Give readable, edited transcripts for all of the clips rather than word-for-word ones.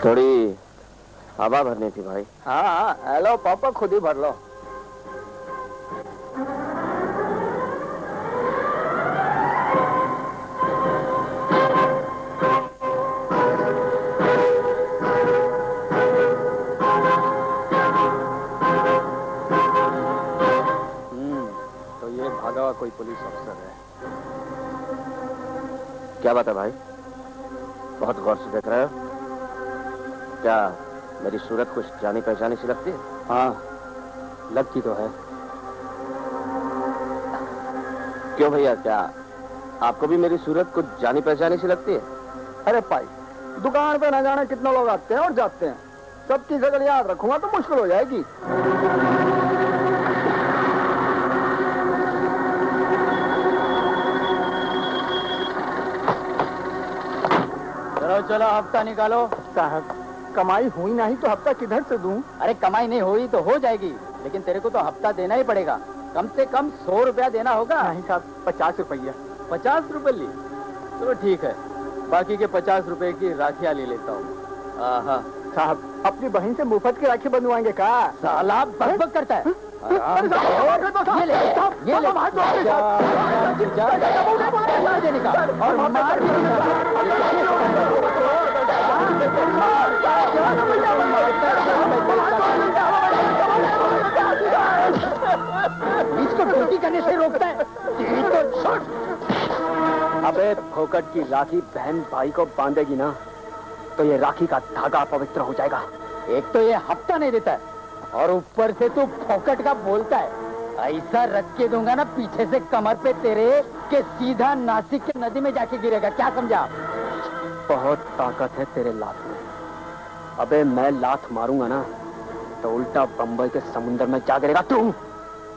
थोड़ी हवा भरनी थी भाई। हाँ, हेलो पापा, खुद ही भर लो। तो ये भागा हुआ कोई पुलिस अफसर है। क्या बात है भाई, बहुत गौर से देख रहे हो? क्या मेरी सूरत कुछ जानी पहचानी सी लगती है? हाँ, लगती तो है। क्यों भैया, क्या आपको भी मेरी सूरत कुछ जानी पहचानी सी लगती है? अरे भाई, दुकान पे न जाने कितने लोग आते हैं और जाते हैं, सबकी शक्ल याद रखूंगा तो मुश्किल हो जाएगी। चलो चलो, हफ्ता निकालो। साहब, कमाई हुई नहीं तो हफ्ता किधर से दूं? अरे कमाई नहीं हुई तो हो जाएगी, लेकिन तेरे को तो हफ्ता देना ही पड़ेगा। कम से कम 100 रुपया देना होगा। नहीं साहब, 50 रुपया। 50 रुपए ली? चलो ठीक है, बाकी के 50 रुपए की राखियां ले लेता हूँ। साहब, अपनी बहन से मुफ्त की राखी बंधवाएंगे का? साला बकबक करता है। ये ले, ये ले। देने का और मार इसको ड्यूटी करने से रोकता है। अबे फोकट की राखी बहन भाई को बांधेगी ना, तो ये राखी का धागा पवित्र हो जाएगा। एक तो ये हफ्ता नहीं देता है, और ऊपर से तू फोकट का बोलता है। ऐसा रख के दूंगा ना पीछे से कमर पे तेरे, के सीधा नासिक के नदी में जाके गिरेगा। क्या समझा? बहुत ताकत है तेरे लात में। अबे मैं लात मारूंगा ना तो उल्टा बंबई के समुंदर में जा गिरेगा।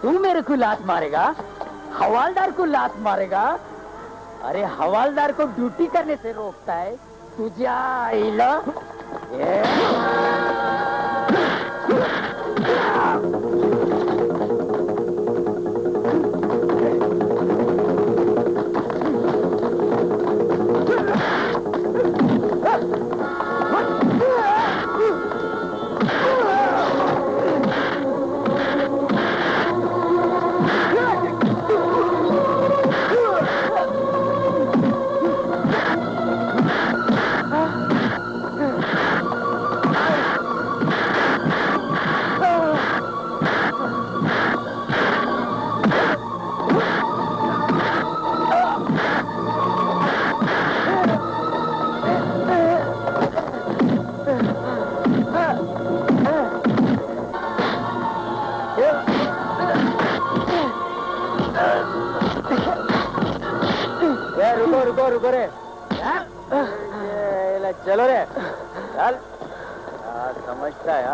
तू मेरे को लात मारेगा? हवालदार को लात मारेगा? अरे हवालदार को ड्यूटी करने से रोकता है तुझे। रुको रे, चलो रे, चल। समझता है?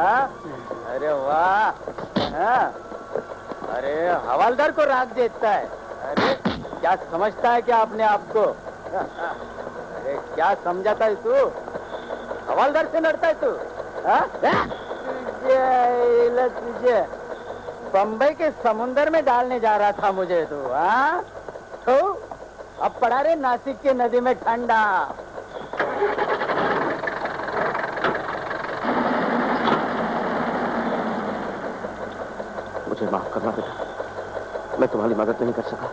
अरे वाह, अरे हवालदार को राख देता है। अरे क्या समझता है क्या अपने आप को? अरे क्या समझाता है तू? हवालदार से लड़ता है तू? तुझे बंबई के समुंदर में डालने जा रहा था मुझे तू। तो अब पड़ा रे नासिक के नदी में ठंडा। मुझे माफ करना बेटा, मैं तुम्हारी मदद नहीं कर सका।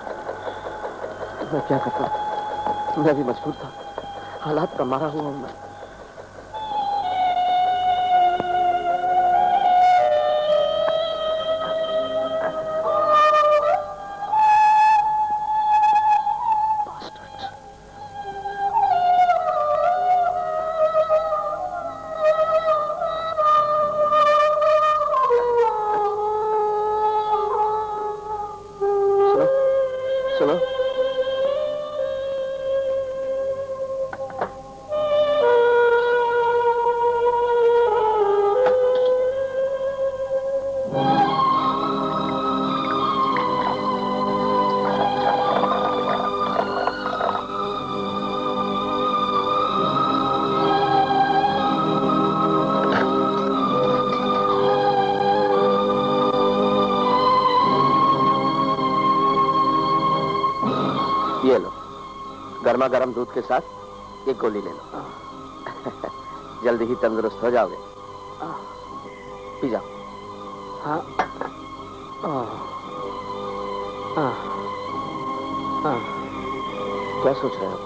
मैं क्या करता, मैं भी मजबूर था, हालात का मारा हुआ हूं मैं। गर्मा गर्म दूध के साथ एक गोली ले लो। जल्दी ही तंदुरुस्त हो जाओगे। पी जाओ। हाँ। क्या सोच रहे हो?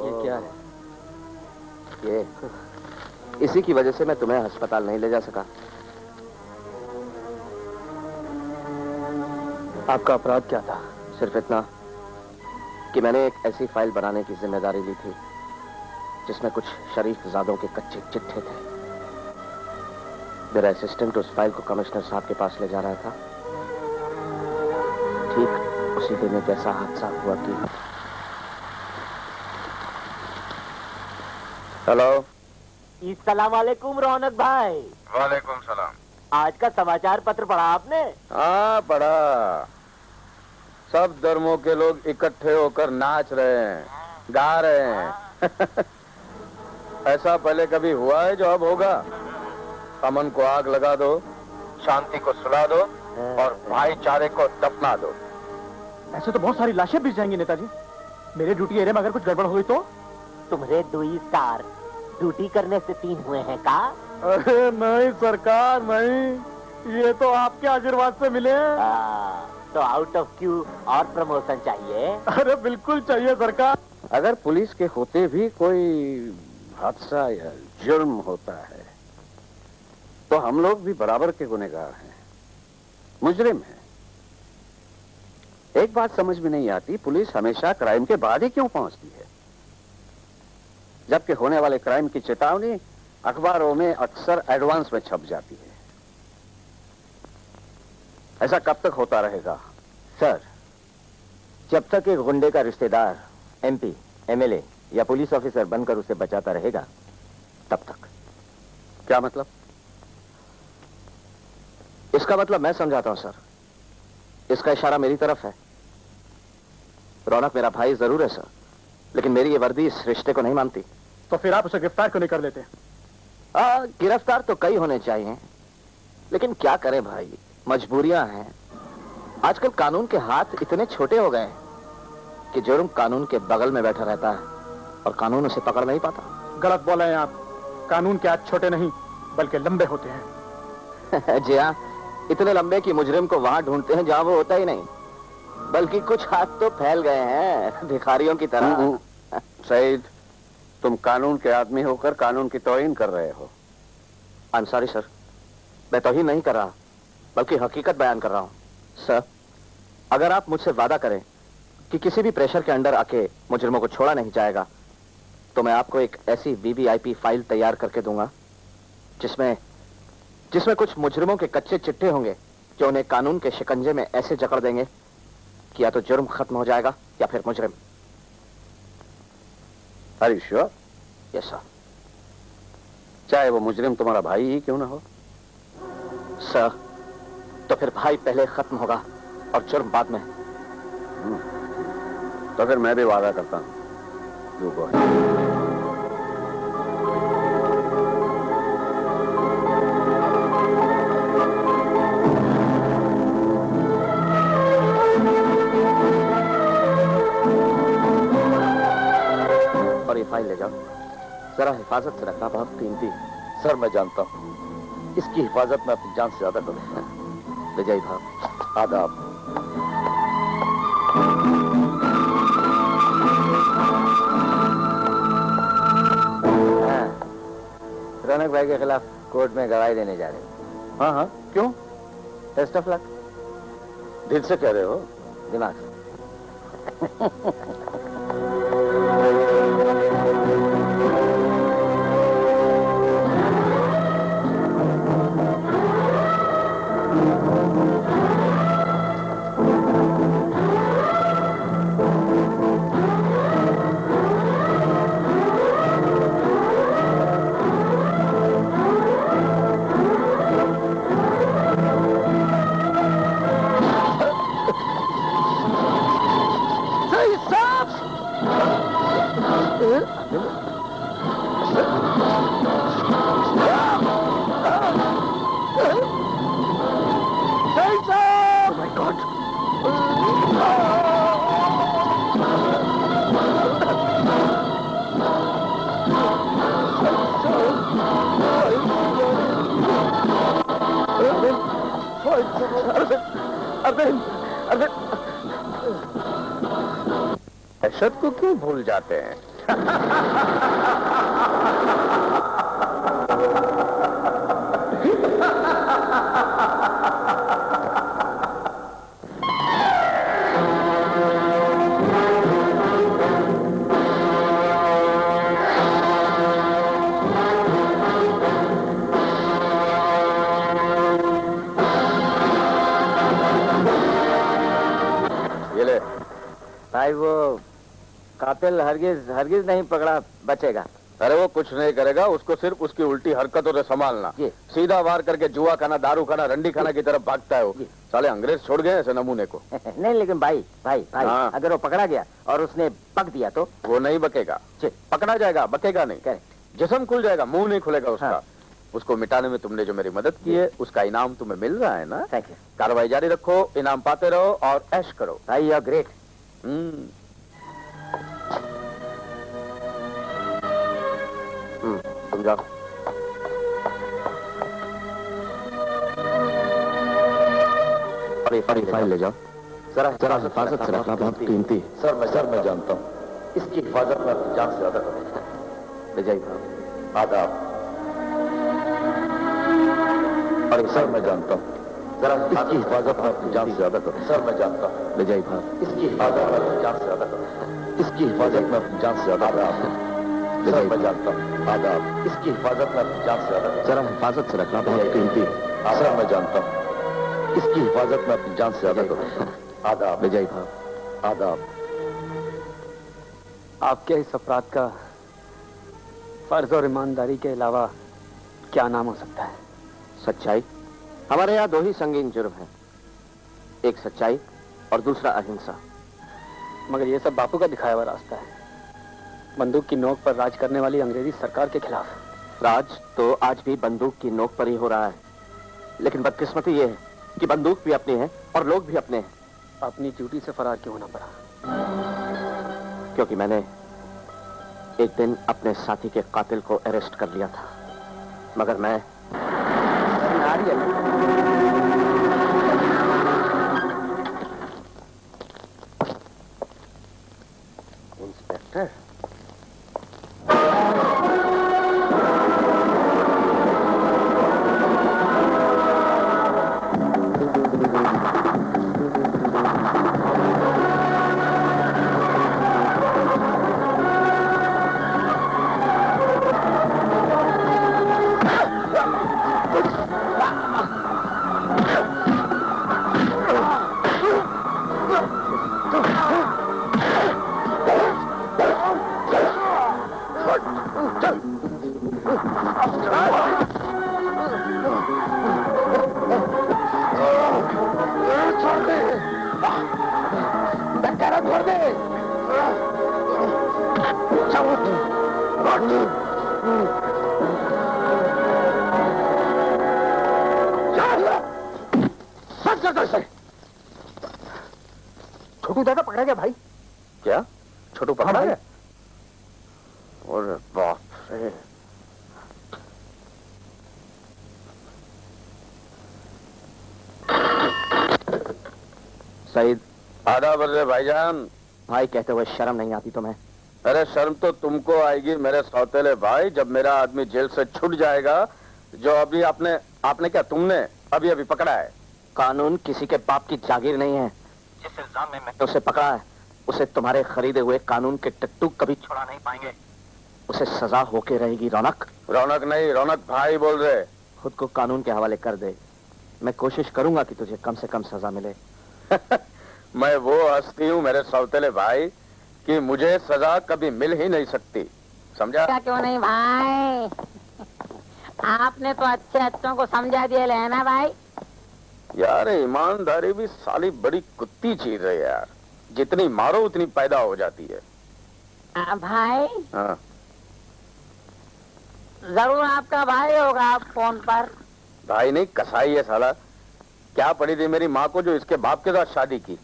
ये क्या है? ये इसी की वजह से मैं तुम्हें अस्पताल नहीं ले जा सका। आपका अपराध क्या था? सिर्फ इतना कि मैंने एक ऐसी फाइल बनाने की जिम्मेदारी ली थी जिसमें कुछ शरीफ ज़ादों के कच्चे चिट्ठे थे। मेरा असिस्टेंट उस फाइल को कमिश्नर साहब के पास ले जा रहा था। ठीक उसी दिन एक ऐसा हादसा हुआ कि हेलो। अस्सलाम वालेकुम रौनक भाई। वालेकुम सलाम। आज का समाचार पत्र पढ़ा आपने? हाँ पढ़ा। सब धर्मों के लोग इकट्ठे होकर नाच रहे हैं, गा रहे हैं। ऐसा पहले कभी हुआ है जो अब होगा? अमन को आग लगा दो, शांति को सुला दो और भाईचारे को दफना दो। ऐसे तो बहुत सारी लाशें बिछ जाएंगी नेताजी। मेरे ड्यूटी एरिया में अगर कुछ गड़बड़ हुई तो? तुम्हारे 2 स्टार ड्यूटी करने से 3 हुए हैं का? अरे नहीं सरकार, नहीं, ये तो आपके आशीर्वाद से मिले हैं। तो आउट ऑफ क्यू और प्रमोशन चाहिए? अरे बिल्कुल चाहिए सरकार। अगर पुलिस के होते भी कोई हादसा या जुर्म होता है तो हम लोग भी बराबर के गुनहगार हैं, मुजरिम हैं। एक बात समझ में नहीं आती, पुलिस हमेशा क्राइम के बाद ही क्यों पहुंचती है, जबकि होने वाले क्राइम की चेतावनी अखबारों में अक्सर एडवांस में छप जाती है। ऐसा कब तक होता रहेगा? सर, जब तक एक गुंडे का रिश्तेदार एमपी, एमएलए या पुलिस ऑफिसर बनकर उसे बचाता रहेगा तब तक। क्या मतलब? इसका मतलब मैं समझाता हूं सर। इसका इशारा मेरी तरफ है। रौनक मेरा भाई जरूर है सर, लेकिन मेरी ये वर्दी इस रिश्ते को नहीं मानती। तो फिर आप उसे गिरफ्तार क्यों नहीं कर लेते? गिरफ्तार तो कई होने चाहिए, लेकिन क्या करें भाई, मजबूरियां हैं। आजकल कानून के हाथ इतने छोटे हो गए कि जुर्म कानून के बगल में बैठा रहता है और कानून उसे पकड़ नहीं पाता। गलत बोले हैं आप। कानून के हाथ छोटे नहीं बल्कि लंबे होते हैं। जी हाँ, इतने लंबे कि मुजरिम को वहां ढूंढते हैं जहां वो होता ही नहीं, बल्कि कुछ हाथ तो फैल गए हैं भिखारियों की तरह। सईद, तुम कानून के आदमी होकर कानून की तौहीन कर रहे हो। आई एम सॉरी सर, मैं तौहीन नहीं कर रहा, बल्कि हकीकत बयान कर रहा हूं। सर, अगर आप मुझसे वादा करें कि किसी भी प्रेशर के अंडर आके मुजरिमों को छोड़ा नहीं जाएगा, तो मैं आपको एक ऐसी वीवीआईपी फाइल तैयार करके दूंगा जिसमें कुछ मुजरिमों के कच्चे चिट्ठे होंगे जो उन्हें कानून के शिकंजे में ऐसे जकड़ देंगे कि या तो जुर्म खत्म हो जाएगा या फिर मुजरिम। Are you sure? Yes sir. चाहे वो मुजरिम तुम्हारा भाई ही क्यों ना हो। सर, तो फिर भाई पहले खत्म होगा और जुर्म बाद में। तो फिर मैं भी वादा करता हूं। You go. और ये फाइल ले जाओ, जरा हिफाजत से रखना, बहुत कीमती। सर मैं जानता हूं, इसकी हिफाजत मैं अपनी जान से ज्यादा करूंगा। विजय भाव। आदाब। रौनक भाई के खिलाफ कोर्ट में गवाही देने जा रहे हैं। हाँ हाँ, क्यों? Best of luck. दिल से कह रहे हो? दिमाग से। अरविंद, अरविंद, दहशत को क्यों भूल जाते हैं? ये ले। भाई वो कातिल हरगिज हरगिज नहीं पकड़ा बचेगा। अरे वो कुछ नहीं करेगा, उसको सिर्फ उसकी उल्टी हरकतों से संभालना। जी। सीधा वार करके जुआ खाना, दारू खाना, रंडी खाना की तरफ भागता है वो। जी। साले अंग्रेज छोड़ गए ऐसे नमूने को। नहीं लेकिन भाई भाई भाई हाँ। अगर वो पकड़ा गया और उसने पक दिया तो? वो नहीं बकेगा, जी। पकड़ा जाएगा, बकेगा नहीं। करेक्ट। जिस्म खुल जाएगा, मुंह नहीं खुलेगा उसका। हाँ। उसको मिटाने में तुमने जो मेरी मदद की है, उसका इनाम तुम्हें मिल रहा है ना। थैंक यू कार्रवाई जारी रखो, इनाम पाते रहो और ऐश करो। भाई, यू आर ग्रेट। तुम जाओ। बड़ी फाइल ले जाओ। जरा हिफाजत से रखना, बहुत कीमती है। सर मैं जानता हूँ, इसकी हिफाजत में अपनी जान से ज्यादा करूँ। ले जाइए। आदाब। बड़ी सर मैं जानता हूँ, जरा इसकी हिफाजत में अपनी जान से ज्यादा करूँ। सर मैं जानता हूँ, ले जाइए। इसकी हिफाजत में अपनी जान से ज्यादा करूँ। इसकी हिफाजत में अपनी जान से ज्यादा करूँ। सर मैं जानता हूँ, आदाब। इसकी हिफाजत में अपनी जान से ज्यादा करूँ। जरा हिफाजत से रखना, बहुत कीमती है। सर मैं जानता हूँ, इसकी हिफाजत में अपनी जान से ज्यादा करूँ। आदाब। ले जाइए। आदाब। आपके इस अपराध का फर्ज और ईमानदारी के अलावा क्या नाम हो सकता है? सच्चाई। हमारे यहाँ दो ही संगीन जुर्म हैं, एक सच्चाई और दूसरा अहिंसा। मगर ये सब बापू का दिखाया हुआ रास्ता है, बंदूक की नोक पर राज करने वाली अंग्रेजी सरकार के खिलाफ। राज तो आज भी बंदूक की नोक पर ही हो रहा है, लेकिन बदकिस्मती ये है कि बंदूक भी अपनी है और लोग भी अपने हैं। अपनी ड्यूटी से फरार क्यों होना पड़ा? क्योंकि मैंने एक दिन अपने साथी के कातिल को अरेस्ट कर लिया था, मगर मैं इंस्पेक्टर, छोटू दादा पकड़ा गया भाई। क्या छोटू पकड़ा हाँ, गया? अरे बाप रे। सईद। आदाब अरे भाईजान। भाई कहते हुए शर्म नहीं आती तुम्हें? अरे शर्म तो तुमको आएगी मेरे सौतेले भाई, जब मेरा आदमी जेल से छूट जाएगा, जो अभी आपने क्या तुमने अभी अभी पकड़ा है। कानून किसी के बाप की जागीर नहीं है। जिस इल्जाम में मैंने उसे पकड़ा है, उसे तुम्हारे खरीदे हुए कानून के टट्टू कभी छुड़ा नहीं पाएंगे। उसे सजा होके रहेगी। रौनक। रौनक नहीं, रौनक भाई बोल रहे। खुद को कानून के हवाले कर दे, मैं कोशिश करूंगा कि तुझे कम से कम सजा मिले। मैं वो हस्ती हूँ मेरे सौतेले भाई कि मुझे सजा कभी मिल ही नहीं सकती, समझा? क्या क्यों नहीं भाई, आपने तो अच्छे अच्छों को समझा दिया ले ना भाई। यार ईमानदारी भी साली बड़ी कुत्ती चीज है यार, जितनी मारो उतनी पैदा हो जाती है। भाई हाँ। जरूर आपका भाई होगा फोन पर। भाई नहीं, कसाई है साला। क्या पड़ी थी मेरी माँ को जो इसके बाप के साथ शादी की।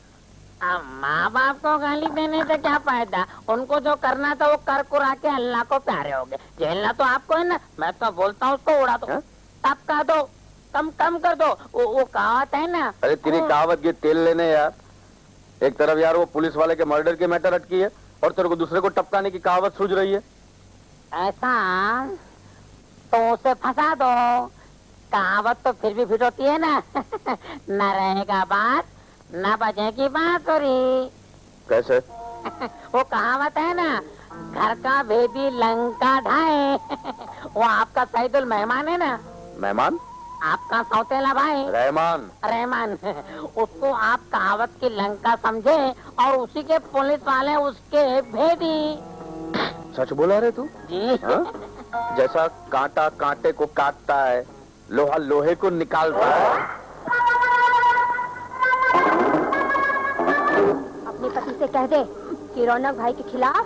माँ बाप को गाली देने से क्या फायदा, उनको जो करना था वो कर कुरा के अल्लाह को प्यारे हो गए। झेलना तो आपको है ना, मैं तो बोलता हूँ उसको उड़ा दो। हाँ? तब कह दो कम कम कर दो। वो कहावत है ना। अरे तेरी कहावत ये तेल लेने यार। एक तरफ यार वो पुलिस वाले के मर्डर की मैटर अटकी है और तेरे को दूसरे को टपकाने की कहावत सूझ रही है। ऐसा तो उसे फंसा दो। कहावत तो फिर भी फिट होती है ना। न रहेगा बात न बजेगी बांसुरी। कैसे? वो कहावत है ना, घर का भेदी लंका ढाए। वो आपका सईदुल मेहमान है ना, मेहमान? आपका सौतेला भाई रहमान। रहमान। उसको आप कहावत की लंका समझे और उसी के पुलिस वाले उसके भेदी। सच बोला रे तू? जी। हाँ? जैसा कांटा कांटे को काटता है, लोहा लोहे को निकालता है। अपने पति से कह दे कि रौनक भाई के खिलाफ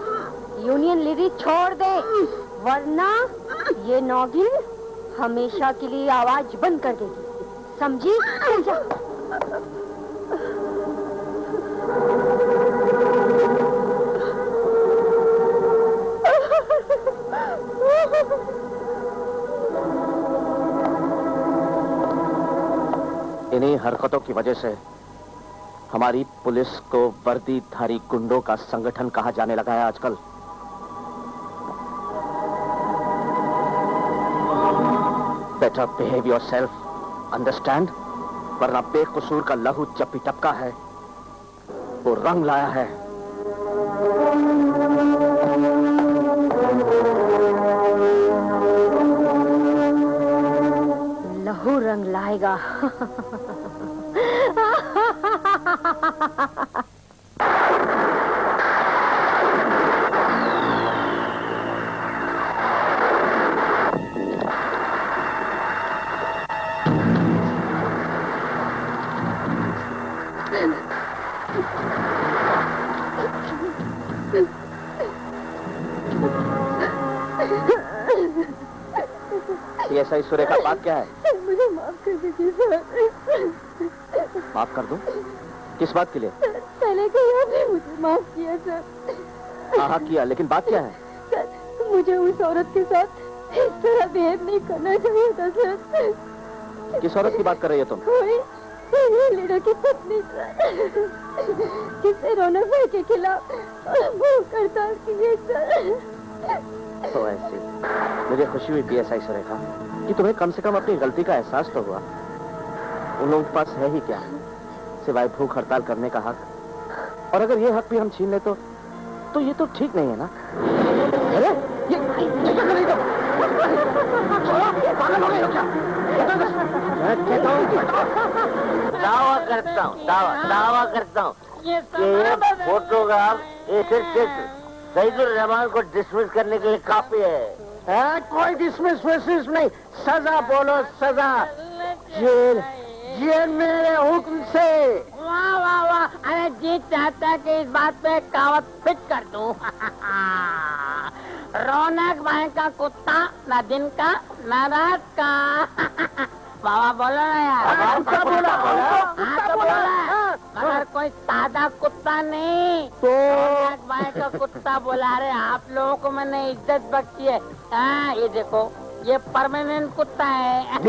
यूनियन लीडरी छोड़ दे, वरना ये नौगिन हमेशा के लिए आवाज बंद कर देगी, समझी? चल जा। इन्हीं हरकतों की वजह से हमारी पुलिस को वर्दीधारी गुंडों का संगठन कहा जाने लगा है आजकल। Better behave yourself, understand? वरना बेकसूर का लहू जब भी टपका है वो रंग लाया है। लहू रंग लाएगा। ऐसा ही सुरेखा, बात क्या है? मुझे माफ कर दीजिए सर। माफ कर दूं? किस बात के लिए? पहले कहीं आपने मुझे माफ किया सर। हाँ किया, लेकिन बात क्या है? सर, मुझे उस औरत के साथ इस तरह बिहेव नहीं करना चाहिए था सर। किस औरत की बात कर रही है तुम? कोई लीडर की पत्नी सर, जिसने रौनक भाई के खिलाफ भूख हड़ताल की है सर। तो ऐसे मुझे खुशी हुई पीएसआई सुरेखा कि तुम्हें कम से कम अपनी गलती का एहसास तो हुआ। उन लोगों के पास है ही क्या सिवाय भूख हड़ताल करने का हक, और अगर ये हक भी हम छीन ले तो ये तो ठीक नहीं है ना? अरे ये क्या कर रही हो? पागल हो गई हो क्या? दावा करता हूँ ये कि ये फोटोग्राफ एक सईदुल रहमान को डिसमिस करने के लिए काफी है। कोई डिसमिस विसमिस नहीं, सजा बोलो, सजा। जेल, जेल मेरे हुक्म से। वाह वाह वाह। अरे जी चाहता है कि इस बात पे कहावत फिट कर दूं। रौनक भाई का कुत्ता न दिन का न रात का। बाबा बोलो ना यार। कुत्ता बोला, हाँ तो बोला, मगर कोई सादा कुत्ता नहीं। रौनक भाई का कुत्ता बोला। अरे आप लोगों को मैंने इज्जत बख्शी है। हाँ ये देखो, ये परमानेंट कुत्ता है।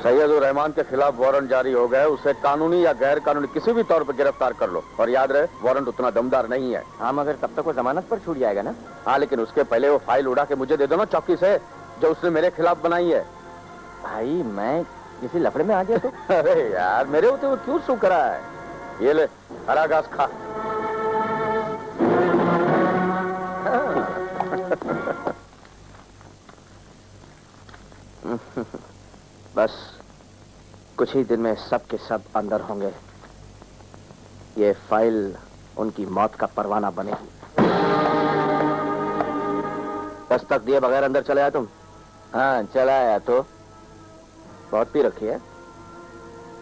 सैयदुल रहमान के खिलाफ वारंट जारी हो गए। उसे कानूनी या गैर कानूनी किसी भी तौर पर गिरफ्तार कर लो, और याद रहे वारंट उतना दमदार नहीं है। हाँ मगर तब तक वो जमानत पर छूट जाएगा ना? हाँ लेकिन उसके पहले वो फाइल उड़ा के मुझे दे दो ना चौकी से, जो उसने मेरे खिलाफ बनाई है। भाई मैं किसी लफड़े में आ गया तो? अरे यार मेरे होते वो क्यों सूख रहा है? ये ले हरा घास खा। बस कुछ ही दिन में सब के सब अंदर होंगे। ये फाइल उनकी मौत का परवाना बनेगी। दस्तक दिए बगैर अंदर चले आए तुम? हाँ चला आया तो। बहुत पी रखी है?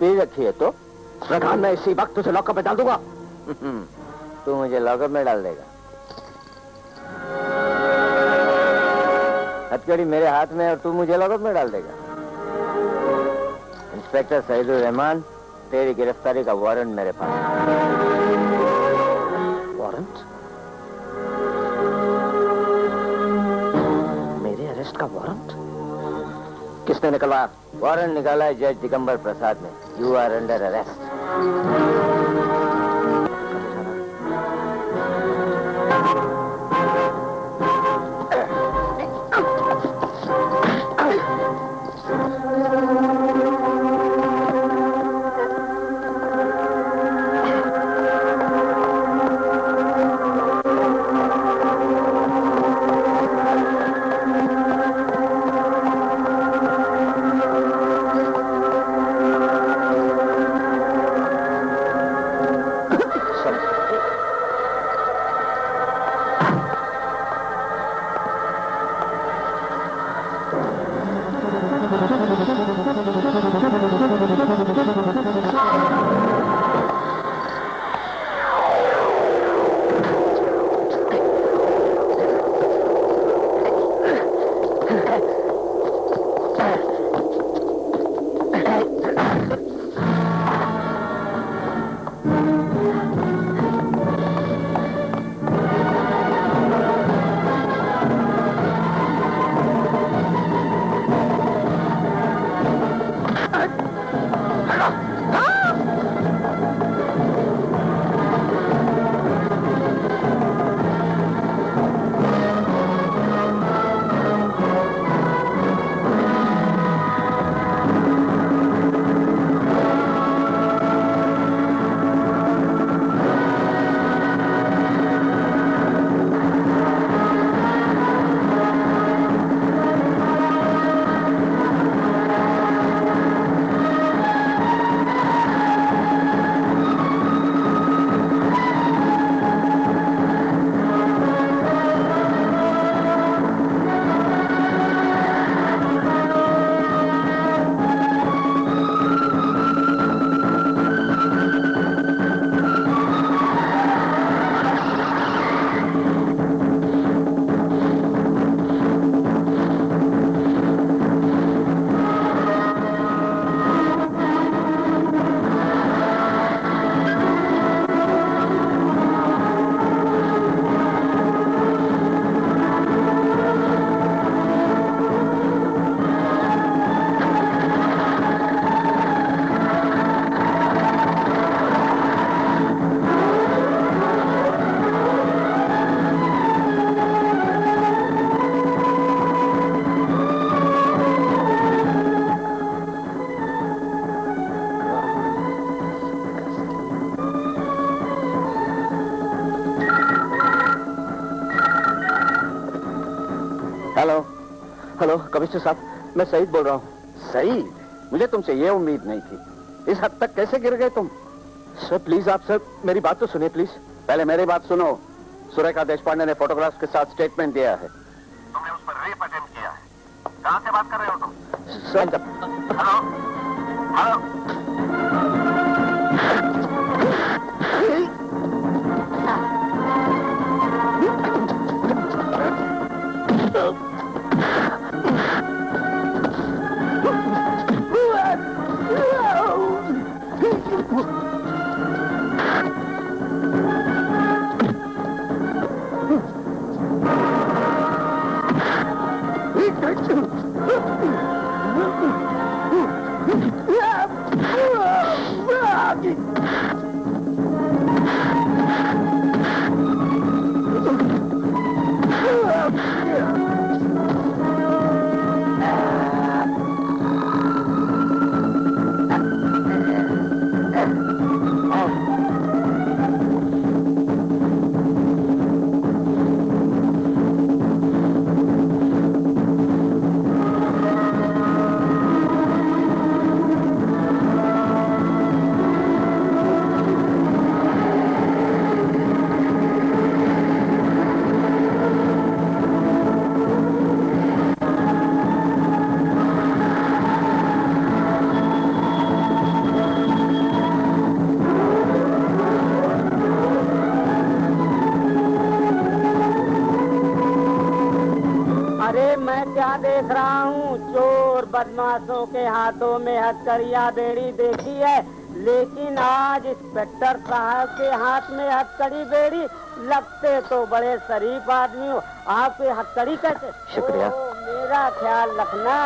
पी रखी है तो प्रधान, मैं इसी वक्त तुझे लॉकअप में डाल दूंगा। तू मुझे लॉकअप में डाल देगा? हथकड़ी मेरे हाथ में और तू मुझे लॉकअप में डाल देगा? इंस्पेक्टर सईदुल रहमान, तेरी गिरफ्तारी का वारंट मेरे पास है। वारंट? मेरे अरेस्ट का वारंट किसने निकलवाया? वारंट निकाला है जज दिगंबर प्रसाद ने। You are under arrest. Hello hello commissioner साहब, मैं सईद बोल रहा हूँ। सईद? मुझे तुमसे ये उम्मीद नहीं थी। इस हद तक कैसे गिर गए तुम? सर प्लीज, आप सर मेरी बात तो सुनिए प्लीज। पहले मेरी बात सुनो। सुरेखा देशपांडे ने फोटोग्राफ्स के साथ स्टेटमेंट दिया है। तुमने उस पर रेप अटेम्प्ट किया है। कहाँ से बात कर रहे हो तुम? Sir hello hello. क्या देख रहा हूँ? चोर बदमाशों के हाथों में हथकड़िया बेड़ी देखी है, लेकिन आज इंस्पेक्टर साहब के हाथ में हथकड़ी बेड़ी, लगते तो बड़े शरीफ आदमी हो, आपके हथकड़ी कैसे? शुक्रिया। मेरा ख्याल रखना।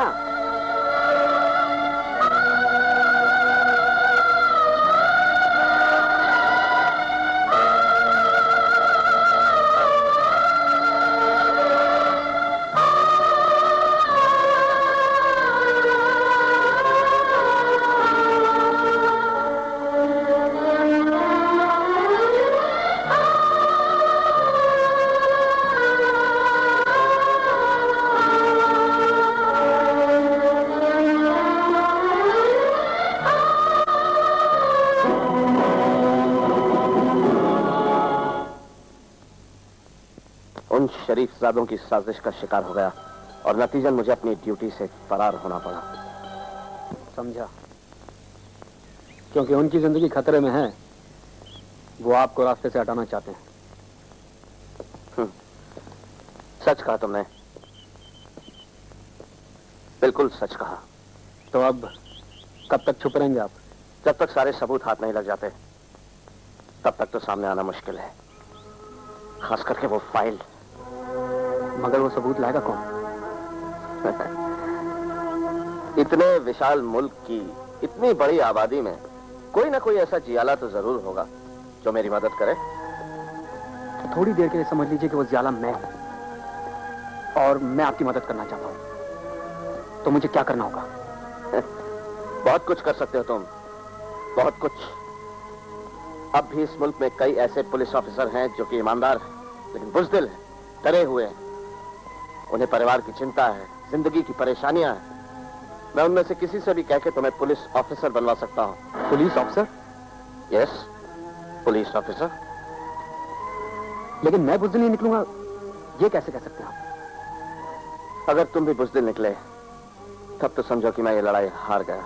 उन शरीफजादों की साजिश का शिकार हो गया और नतीजन मुझे अपनी ड्यूटी से फरार होना पड़ा। समझा, क्योंकि उनकी जिंदगी खतरे में है, वो आपको रास्ते से हटाना चाहते हैं। सच कहा तुमने, बिल्कुल सच कहा। तो अब कब तक छुप रहेंगे आप? जब तक सारे सबूत हाथ नहीं लग जाते तब तक तो सामने आना मुश्किल है, खास करके वो फाइल। मगर वो सबूत लाएगा कौन? इतने विशाल मुल्क की इतनी बड़ी आबादी में कोई ना कोई ऐसा जियाला तो जरूर होगा जो मेरी मदद करे। थोड़ी देर के लिए समझ लीजिए कि वो जियाला मैं हूं और मैं आपकी मदद करना चाहता हूं। तो मुझे क्या करना होगा? बहुत कुछ कर सकते हो तुम, बहुत कुछ। अब भी इस मुल्क में कई ऐसे पुलिस ऑफिसर हैं जो कि ईमानदार हैं लेकिन बुज़दिल हैं, डरे हुए हैं। उन्हें परिवार की चिंता है, जिंदगी की परेशानियां हैं। मैं उनमें से किसी से भी कह के तुम्हें पुलिस ऑफिसर बनवा सकता हूं। Police officer? Yes, police officer. लेकिन मैं बुज़दिल नहीं निकलूंगा, ये कैसे कह सकते हैं आप? अगर तुम भी बुज़दिल निकले तब तो समझो कि मैं ये लड़ाई हार गया।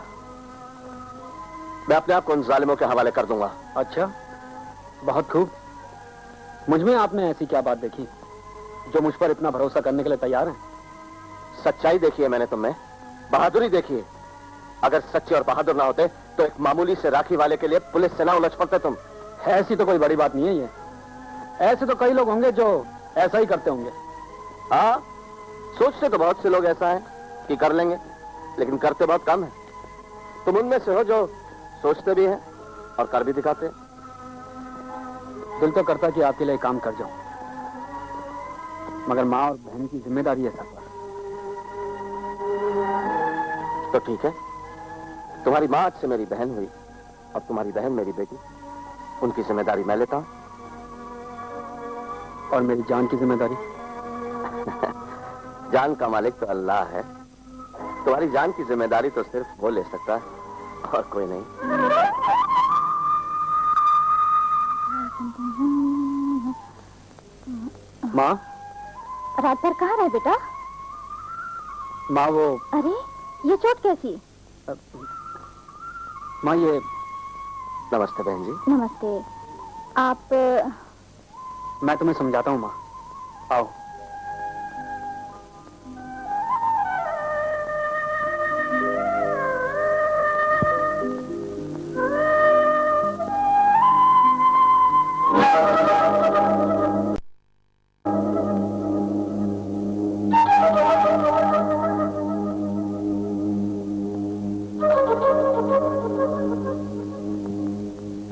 मैं अपने आप को उन जालिमों के हवाले कर दूंगा। अच्छा, बहुत खूब। मुझ में आपने ऐसी क्या बात देखी जो मुझ पर इतना भरोसा करने के लिए तैयार हैं? सच्चाई देखी है मैंने तुमने, बहादुरी देखी है। अगर सच्चे और बहादुर ना होते तो एक मामूली से राखी वाले के लिए पुलिस से ना उलझ पड़ते तुम। ऐसी तो कोई बड़ी बात नहीं है ये। ऐसे तो कई लोग होंगे जो ऐसा ही करते होंगे। हाँ, सोचते तो बहुत से लोग ऐसा है कि कर लेंगे, लेकिन करते बहुत कम है। तुम उनमें से हो जो सोचते भी हैं और कर भी दिखाते हैं। दिल तो करता कि आपके लिए काम कर जाऊं, मगर माँ और बहन की जिम्मेदारी है सर। तो ठीक है, तुम्हारी माँ आज से मेरी बहन हुई और तुम्हारी बहन मेरी बेटी। उनकी जिम्मेदारी मैं लेता हूं। और मेरी जान की जिम्मेदारी? जान का मालिक तो अल्लाह है। तुम्हारी जान की जिम्मेदारी तो सिर्फ वो ले सकता है और कोई नहीं। माँ? रात भर कहाँ रहे बेटा? माँ वो... अरे ये चोट कैसी? माँ ये... नमस्ते बहन जी। नमस्ते। आप मैं तुम्हें समझाता हूँ माँ, आओ।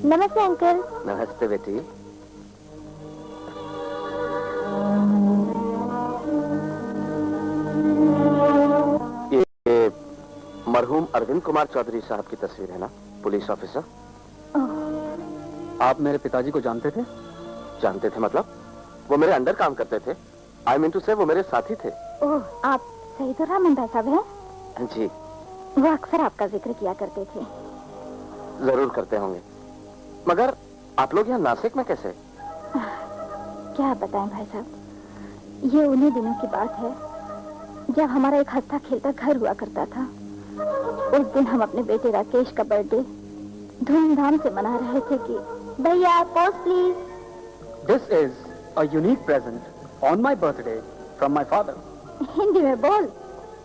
नमस्ते अंकल। नमस्ते बेटी। ये मरहूम अरविंद कुमार चौधरी साहब की तस्वीर है ना, पुलिस ऑफिसर? आप मेरे पिताजी को जानते थे? जानते थे मतलब? वो मेरे अंडर काम करते थे। आई मीन टू से वो मेरे साथी थे। ओह, आप सईदुर्रहमान भाई साहब हैं? जी। वो अक्सर आपका जिक्र किया करते थे। जरूर करते होंगे, मगर आप लोग यहाँ नासिक में कैसे? क्या बताएं भाई साहब, ये उन्हीं दिनों की बात है जब हमारा एक हंसता खेलता घर हुआ करता था। उस दिन हम अपने बेटे राकेश का बर्थडे धूमधाम से मना रहे थे कि भैया post please. This is a unique present on my birthday from my father. Hindi में बोल।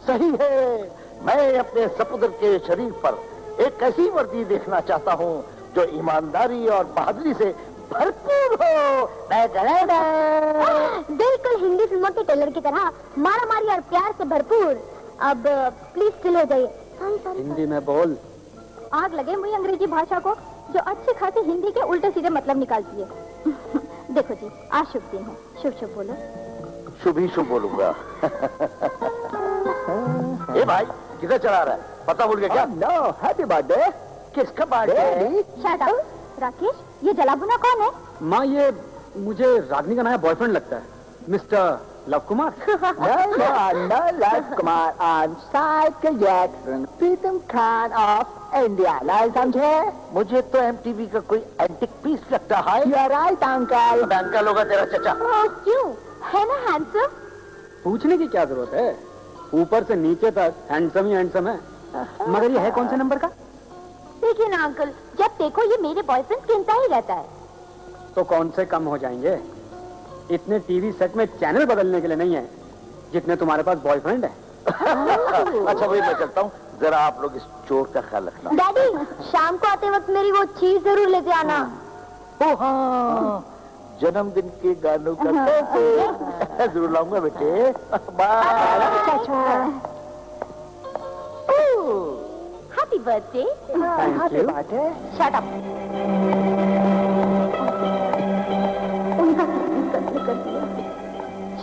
सही है। मैं अपने सपुत्र के शरीर पर एक ऐसी वर्दी देखना चाहता हूँ जो ईमानदारी और बहादुरी से भरपूर हो। बिल्कुल हिंदी फिल्मों के टेलर की तरह मारा मारी और प्यार से भरपूर। अब प्लीज स्टिल हो जाइए। हिंदी में बोल। आग लगे मुझे अंग्रेजी भाषा को जो अच्छे खासे हिंदी के उल्टे सीधे मतलब निकालती है। देखो जी, आज शुभ दिन है, शुभ शुभ बोलो। शुभ ही शुभ बोलूंगा। ए भाई, किधर चला रहा है? पता भूल गया क्या? No, happy birthday. किसका बर्थडे? Shut up. राकेश, ये जलाभुना कौन है? माँ, ये मुझे रागनी का नया बॉयफ्रेंड लगता है, mister Love Kumar. Love Kumar, I'm Michael Jackson, Pritam Khan of India. लाल समझे? मुझे तो एमटीवी का कोई एंटिक पीस लगता है। You are right, uncle. Uncle होगा तेरा चचा। क्यों? है ना हैंडसम? पूछने की क्या जरूरत है, ऊपर से नीचे तक हैंडसम ही हैंडसम है। मगर ये है कौन से नंबर का? देखिए ना अंकल, जब देखो ये मेरे बॉयफ्रेंड गिनता ही रहता है। तो कौन से कम हो जाएंगे? इतने टीवी सेट में चैनल बदलने के लिए नहीं है जितने तुम्हारे पास बॉयफ्रेंड है। अच्छा भाई, मैं चलता हूँ, जरा आप लोग इस चोर का ख्याल रखना। डैडी, शाम को आते वक्त मेरी वो चीज जरूर लेते आना। ओ हाँ, जन्मदिन के गानों का तोहफे जरूर लाऊंगा बेटे। Bye. Happy birthday. Thank you. Shut up. उनका कत्ल कर दिया।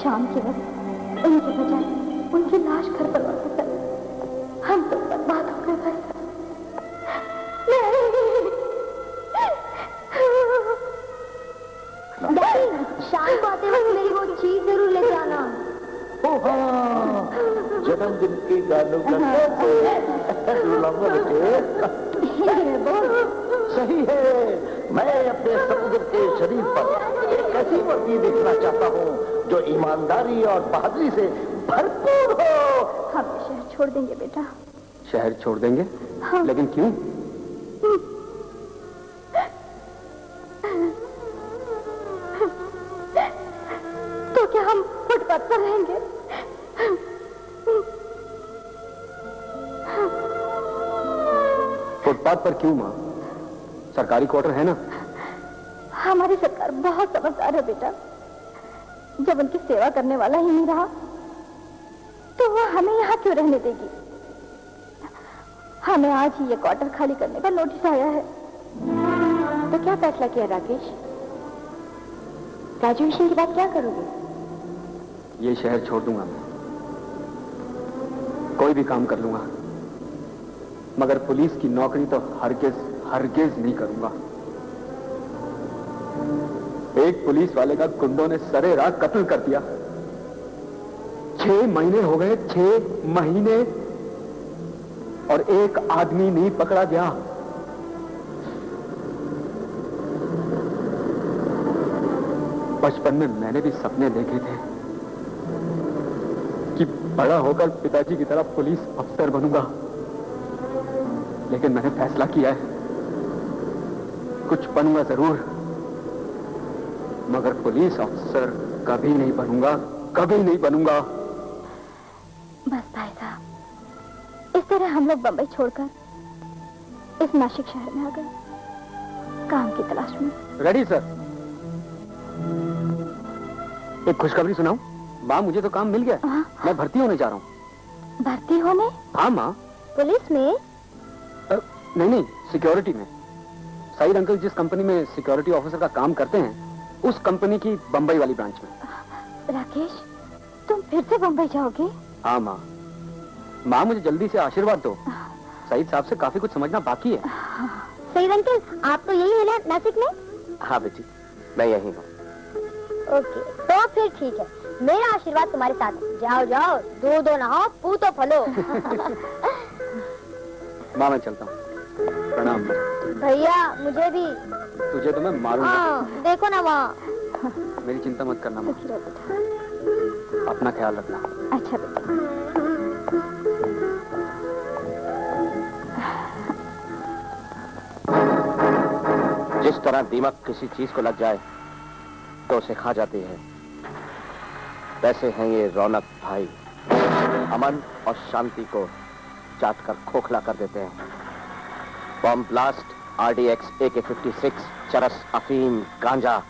शाम के वक्त उनके बजाय उनकी लाश घर पर वापस आई। हम तो बर्बाद हो गए भाई। डैडी, शाम को आते वक्त मेरी वो चीज जरूर लेते आना। ओ हाँ, जन्मदिन के गानों का तोहफे जरूर लाऊंगा बेटे। हिंदी में बोल। सही है, मैं अपने समुद्र के शरीर पर एक ऐसी वर्दी देखना चाहता हूँ जो ईमानदारी और बहादुरी से भरपूर हो। हम शहर छोड़ देंगे बेटा। शहर छोड़ देंगे? हाँ। लेकिन क्यों? तो क्या हम फुटपाथ पर रहेंगे? फुटपाथ पर क्यों माँ? सरकारी क्वार्टर है ना। हमारी सरकार बहुत समझदार है बेटा। जब उनकी सेवा करने वाला ही नहीं रहा तो वो हमें यहाँ क्यों रहने देगी? हमें आज ही ये क्वार्टर खाली करने का नोटिस आया है। तो क्या फैसला किया राकेश? ग्रेजुएशन के बाद क्या करोगे? ये शहर छोड़ दूंगा मैं, कोई भी काम कर लूंगा, मगर पुलिस की नौकरी तो हरगिज नहीं करूंगा। एक पुलिस वाले का गुंडों ने सरेराह कत्ल कर दिया। 6 महीने हो गए, 6 महीने, और एक आदमी नहीं पकड़ा गया। बचपन में मैंने भी सपने देखे थे कि बड़ा होकर पिताजी की तरह पुलिस अफसर बनूंगा, लेकिन मैंने फैसला किया है कुछ बनूंगा जरूर, मगर पुलिस अफसर कभी नहीं बनूंगा, कभी नहीं बनूंगा। बस भाई साहब, इस तरह हम लोग बंबई छोड़कर इस नासिक शहर में आ गए काम की तलाश में। Ready sir. एक खुशखबरी सुनाऊं? माँ, मुझे तो काम मिल गया। मैं भर्ती होने जा रहा हूँ। भर्ती होने? हाँ माँ। पुलिस में? नहीं, सिक्योरिटी में। सईद अंकल जिस कंपनी में सिक्योरिटी ऑफिसर का काम करते हैं, उस कंपनी की बंबई वाली ब्रांच में। राकेश, तुम फिर से बंबई जाओगे? हाँ माँ। माँ, मुझे जल्दी से आशीर्वाद दो। सईद साहब से काफी कुछ समझना बाकी है। सईद अंकल, आप तो यही है ना नासिक में? हाँ बेटी, मैं यही हूँ। ओके, तो फिर ठीक है, मेरा आशीर्वाद तुम्हारे साथ है। जाओ जाओ, दूध नहाओ, पूतो फलो। माँ, मैं चलता हूँ। प्रणाम। भैया, मुझे भी। तुझे तो मैं मारूंगा। हाँ, देखो ना वहाँ। मेरी चिंता मत करना माँ, सुखी रहो बेटा। अपना ख्याल रखना। अच्छा बेटा। जिस तरह दीमक किसी चीज को लग जाए तो उसे खा जाती है, वैसे हैं ये रौनक भाई, अमन और शांति को चाट कर खोखला कर देते हैं। बॉम्ब ब्लास्ट, RDX, AK-56, चरस, अफीम, गांजा,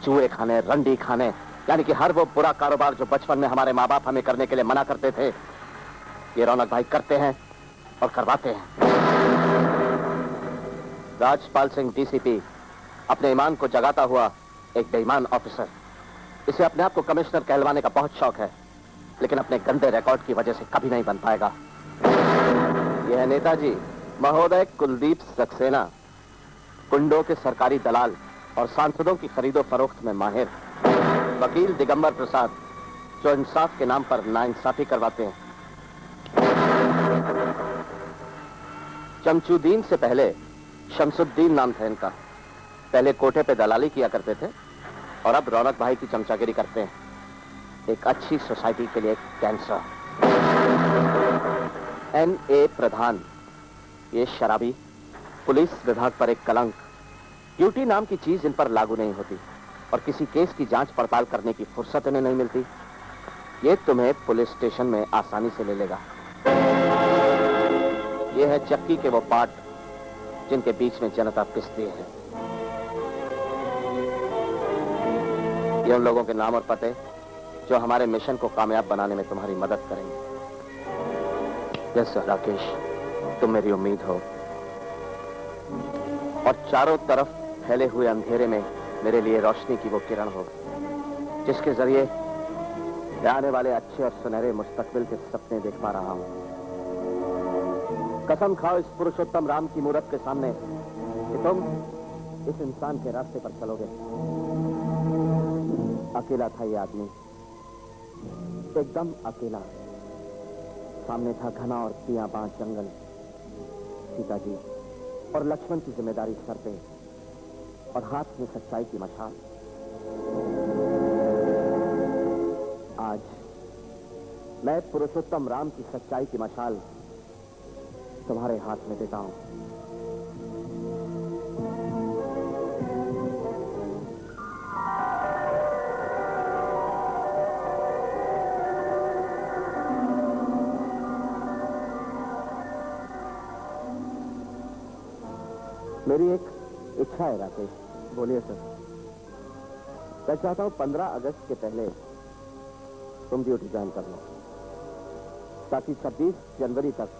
चूहे खाने, रंडी खाने, यानी कि हर वो बुरा कारोबार जो बचपन में हमारे माँ बाप हमें करने के लिए मना करते थे, ये रौनक भाई करते हैं और करवाते हैं। राजपाल सिंह DCP अपने ईमान को जगाता हुआ एक बेईमान ऑफिसर। इसे अपने आप को कमिश्नर कहलवाने का बहुत शौक है, लेकिन अपने गंदे रिकॉर्ड की वजह से कभी नहीं बन पाएगा। यह है नेताजी महोदय कुलदीप सक्सेना, कुंडों के सरकारी दलाल और सांसदों की खरीदो फरोख्त में माहिर। वकील दिगंबर प्रसाद, जो इंसाफ के नाम पर नाइंसाफी करवाते हैं। चमचुद्दीन से पहले शमसुद्दीन नाम था इनका। पहले कोठे पे दलाली किया करते थे और अब रौनक भाई की चमचागिरी करते हैं। एक अच्छी सोसाइटी के लिए कैंसर। NA प्रधान, ये शराबी, पुलिस विभाग पर एक कलंक। ड्यूटी नाम की चीज इन पर लागू नहीं होती और किसी केस की जांच पड़ताल करने की फुर्सत इन्हें नहीं मिलती। ये तुम्हें पुलिस स्टेशन में आसानी से ले लेगा। ये है चक्की के वो पार्ट जिनके बीच में जनता पिसती है। ये उन लोगों के नाम और पते जो हमारे मिशन को कामयाब बनाने में तुम्हारी मदद करेंगे। यस राकेश, तुम मेरी उम्मीद हो और चारों तरफ फैले हुए अंधेरे में मेरे लिए रोशनी की वो किरण हो जिसके जरिए मैं आने वाले अच्छे और सुनहरे मुस्तकबिल के सपने देख पा रहा हूं। कसम खाओ इस पुरुषोत्तम राम की मूरत के सामने कि तुम इस इंसान के रास्ते पर चलोगे। अकेला था ये आदमी, एकदम अकेला। सामने था घना और बियाबान जंगल, सीता जी और लक्ष्मण की जिम्मेदारी सर पे और हाथ में सच्चाई की मशाल। आज मैं पुरुषोत्तम राम की सच्चाई की मशाल तुम्हारे हाथ में देता हूं। मेरी एक इच्छा है राकेश। बोलिए सर। मैं चाहता हूं 15 अगस्त के पहले तुम ड्यूटी ज्वाइन कर लो ताकि 26 जनवरी तक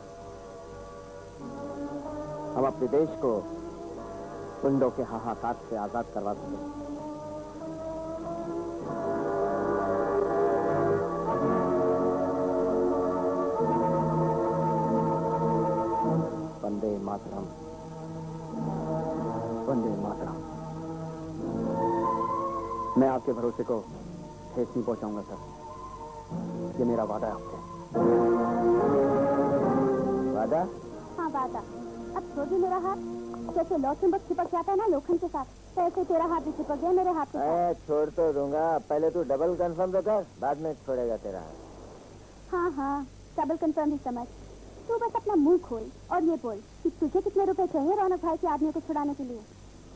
हम अपने देश को कुंडों के हाहाकार से आजाद करवा सकें। वंदे मातरम, वंदे मातरम। मैं आपके भरोसे को ठेस नहीं पहुंचाऊंगा सर, ये मेरा वादा है आपसे। वादा? हाँ वादा। अब छोड़ दी मेरा हाथ। जैसे लौ चुंबक चिपक जाता है ना लोखंड के साथ, तो ऐसे तेरा हाथ भी चिपक गया मेरे हाथ के साथ। छोड़ तो दूंगा, पहले तू डबल कंफर्म तो कर, बाद में छोड़ेगा तेरा हाथ। हाँ हाँ, डबल कंफर्म ही समझ। तू बस अपना मुंह खोल और ये बोल कि तुझे कितने रुपए चाहिए रौनक भाई के आदमी को छुड़ाने के लिए।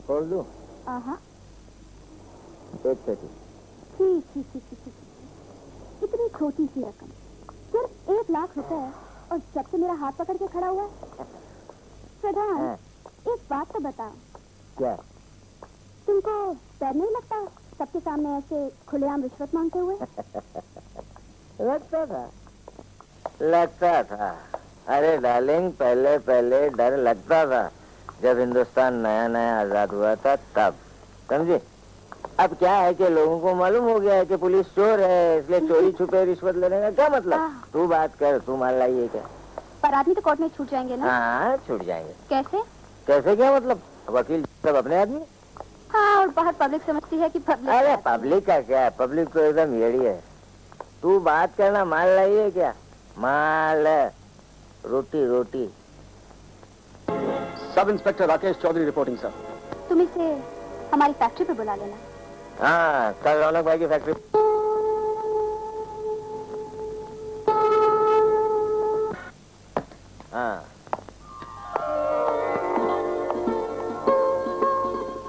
खोल दूं? हाँ। एक पेटी। ठीक। इतनी छोटी सी रकम, सिर्फ 1 लाख रुपए, और जब से मेरा हाथ पकड़ के खड़ा हुआ है। प्रधान, एक बात तो बताओ। क्या? तुमको डर नहीं लगता सबके सामने ऐसे खुलेआम रिश्वत मांगते हुए? लगता था। अरे डार्लिंग, पहले डर लगता था जब हिंदुस्तान नया नया आजाद हुआ था तब, समझे? अब क्या है कि लोगों को मालूम हो गया है कि पुलिस चोर है, इसलिए चोरी छुपे रिश्वत लेने का क्या मतलब? तू बात कर, तू मान लाइए क्या? पर आदमी तो कोर्ट में छूट जाएंगे ना? हाँ, छूट जाएंगे। कैसे क्या मतलब? वकील सब अपने आदमी। हाँ, और बाहर पब्लिक समझती है कि पब्लिक। अरे पब्लिक का क्या है, पब्लिक तो एकदम येड़ी है। तू बात करना, मान लाइए क्या? माल रोटी। Sub inspector Rakesh Chaudhary reporting sir. तुम इसे हमारी फैक्ट्री पे बुला लेना। हाँ, कल रौनक भाई की फैक्ट्री। हाँ।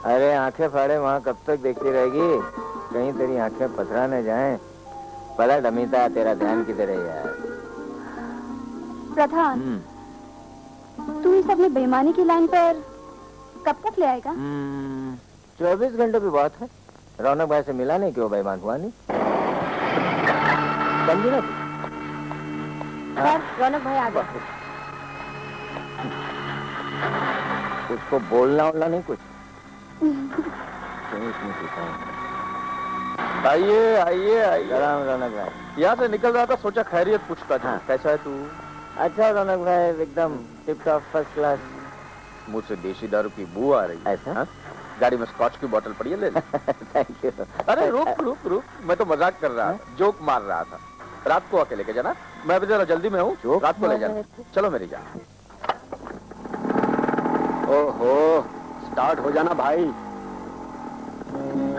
अरे आंखें फाड़े वहाँ कब तक देखती रहेगी? कहीं तेरी आंखें पथरा न जाएं। पलट अमिता, तेरा ध्यान किधर है यार? प्रधान, तू इस पुलिस अपनी बेईमानी की लाइन पर कब तक ले आएगा? 24 घंटे की बात है। रौनक भाई से मिला नहीं, क्यों बेईमान हुआ नहीं? समझी ना? सर, रौनक भाई आ गए। उसको बोलना वोलना नहीं कुछ? आइए आइए आइए। राम रौनक भाई। यहाँ से निकल रहा था, सोचा खैरियत पूछता था। हाँ। कैसा है तू? अच्छा रौनक भाई, एकदम टिप टॉप फर्स्ट क्लास। मुझ से देशी दारू की बू आ रही है। ऐसा? हाँ? गाड़ी में स्कॉच की बोतल पड़ी है, ले ले। Thank you. अरे रुक रुक रुक, मैं तो मजाक कर रहा था, जोक मार रहा था। रात को आके लेके जाना, मैं भी जरा जल्दी में हूँ। रात को ले जाना। चलो मेरी जान। ओहो, स्टार्ट हो जाना भाई।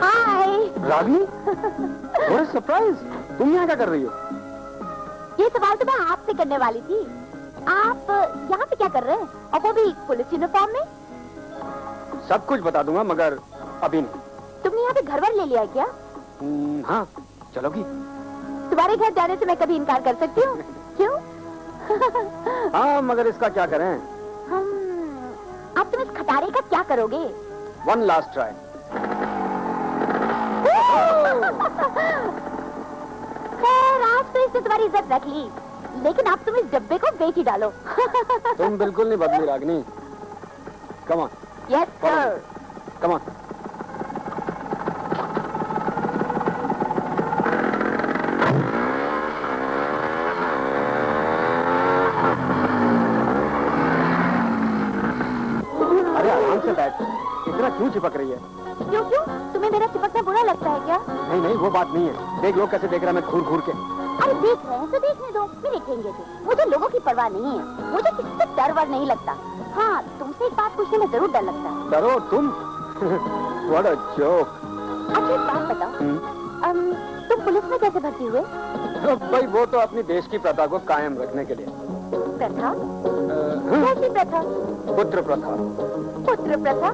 हाय। Ragini, what surprise! तुम यहाँ क्या कर रही हो? ये सवाल तो मैं आपसे करने वाली थी। आप यहाँ पे क्या कर रहे हैं? और वो भी पुलिस यूनिफॉर्म में? सब कुछ बता दूंगा, मगर अभी नहीं। तुमने यहाँ पे घर वर ले लिया है क्या? हाँ, चलोगी? तुम्हारे घर जाने से मैं कभी इनकार कर सकती हूँ? क्यों? हाँ, मगर इसका क्या करें? अब तुम इस खटारे का क्या करोगे? One last try. खैर, आज तो इसने तुम्हारी इज्जत रख ली, लेकिन अब तुम इस डब्बे को बेच ही डालो। तुम बिल्कुल नहीं बदली Ragini. Come on. Yes sir. Come on. अरे आराम से बैठ, इतना क्यों चिपक रही है? क्यों क्यों? तुम्हें मेरा चिपकना बुरा लगता है क्या? नहीं नहीं, वो बात नहीं है। देख लोग कैसे देख रहा है, मैं घूर घूर के। अरे देख रहे हैं तो देखने दो, फिर देखेंगे तो। मुझे लोगों की परवाह नहीं है, मुझे किसी से डर वर नहीं लगता। हाँ, तुमसे एक बात पूछने में जरूर डर लगता है। डरो तुम? What a joke. अच्छा एक बात बताओ, तुम पुलिस में कैसे भर्ती हुए? भाई वो तो अपनी देश की प्रथा को कायम रखने के लिए। प्रथा? कैसी प्रथा? पुत्र प्रथा। पुत्र प्रथा?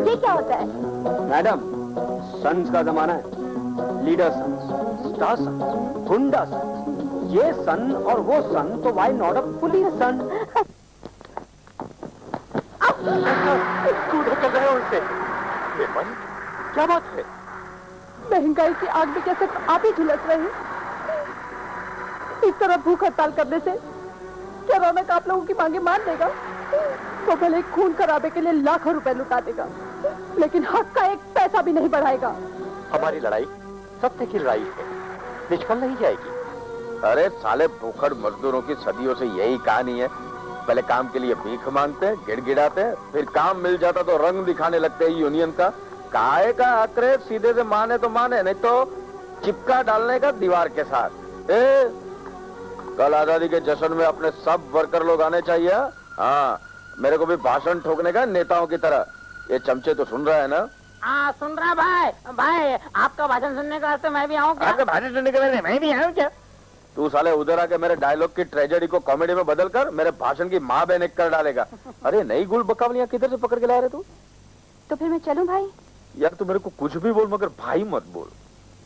ये क्या होता है? मैडम, सन्स का जमाना है। लीडर सन्स, स्टार सन्स, गुंडा सन्स। ये सन और वो सन, तो व्हाई नॉट अ पुलिस सन? कूद कर रहे हो उससे। क्या बात है? महंगाई की आग में कैसे आप ही झुलस रहे हैं? इस तरह भूख हड़ताल करने से क्या रौनक आप लोगों की मांगे मान देगा? तो भले खून खराबे के लिए लाखों रुपए लुटा देगा, लेकिन हक का एक पैसा भी नहीं बढ़ाएगा। हमारी लड़ाई सत्य की लड़ाई है, निष्फल नहीं जाएगी। अरे साले भूखड़ मजदूरों की सदियों से यही कहानी है। पहले काम के लिए भीख मांगते, गिड़गिड़ाते, फिर काम मिल जाता तो रंग दिखाने लगते हैं यूनियन का। काहे का आक्रे, सीधे से माने तो माने, नहीं तो चिपका डालने का दीवार के साथ। कल आजादी के जश्न में अपने सब वर्कर लोग आने चाहिए। हाँ, मेरे को भी भाषण ठोकने का नेताओं की तरह। ये चमचे तो सुन रहा है ना? हाँ सुन रहा भाई। भाई आपका भाषण सुनने का तो मैं भी आऊँ क्या? आपका भाषण सुनने के लिए मैं भी आऊँ क्या? तू साले उधर आके मेरे डायलॉग की ट्रेजेडी को कॉमेडी में बदल कर मेरे भाषण की माँ बहन कर डालेगा। अरे नई गुल बकावलियां किधर से पकड़ के ला रहे तू? तो फिर मैं चलूं भाई? यार तू मेरे को कुछ भी बोल, मगर भाई मत बोल।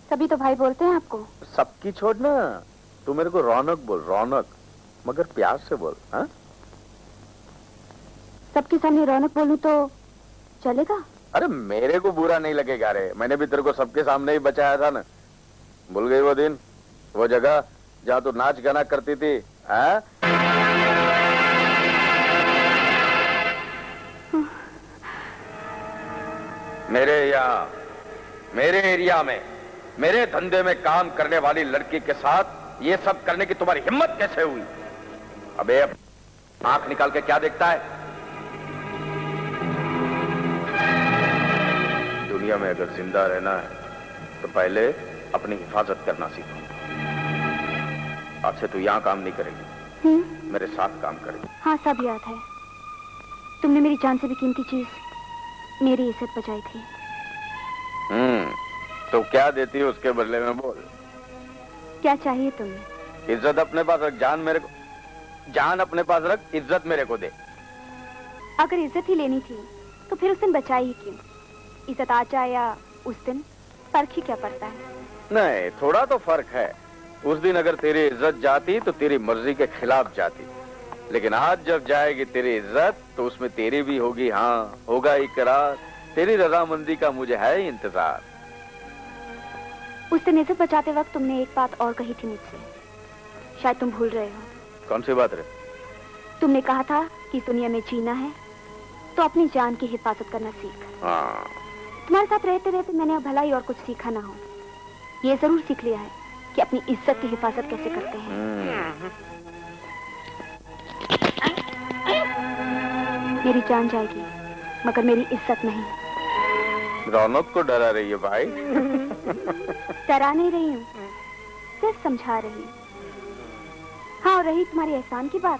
सभी तो भाई बोलते हैं आपको। सबकी छोड़ ना, तू मेरे को रौनक बोल, रौनक, मगर प्यार से बोल। हाँ, सबके सामने रौनक बोलूं तो चलेगा? अरे मेरे को बुरा नहीं लगेगा रे, मैंने भी तेरे को सबके सामने ही बचाया था ना। भूल गई वो दिन, वो जगह जहाँ तू नाच गाना करती थी? हाँ? मेरे एरिया में मेरे धंधे में काम करने वाली लड़की के साथ ये सब करने की तुम्हारी हिम्मत कैसे हुई? अबे अब आंख निकाल के क्या देखता है? दुनिया में अगर जिंदा रहना है तो पहले अपनी हिफाजत करना सीखो। आज से तू यहाँ काम नहीं करेगी, मेरे साथ काम करेगी। हाँ, सब याद है। तुमने मेरी जान से भी कीमती चीज, मेरी इज्जत बचाई थी। तो क्या देती है उसके बदले में, बोल? क्या चाहिए तुम्हें? इज्जत अपने पास रख, जान मेरे को, जान अपने पास रख, इज्जत मेरे को दे। अगर इज्जत ही लेनी थी तो फिर उस दिन बचाई ही क्यों? इज्जत आ जाए या उस दिन, फर्क ही क्या पड़ता है? नहीं, थोड़ा तो फर्क है। उस दिन अगर तेरी इज्जत जाती तो तेरी मर्जी के खिलाफ जाती। लेकिन आज जब जाएगी तेरी इज्जत तो उसमें तेरी भी होगी। हाँ, होगा इकरार। तेरी रजामंदी का मुझे है ही इंतजार। उस दिन इज्जत बचाते वक्त तुमने एक बात और कही थी मुझसे, शायद तुम भूल रहे हो। कौन सी बात रे? तुमने कहा था कि दुनिया में जीना है तो अपनी जान की हिफाजत करना सीख। हाँ। तुम्हारे साथ रहते रहते मैंने अब भलाई और कुछ सीखा ना हो, ये जरूर सीख लिया है कि अपनी इज्जत की हिफाजत कैसे करते हैं। मेरी जान जाएगी मगर मेरी इज्जत नहीं। रौनक को डरा रही है भाई। डरा नहीं रही हूँ, सिर्फ समझा रही हूँ। हाँ, और रही तुम्हारी एहसान की बात,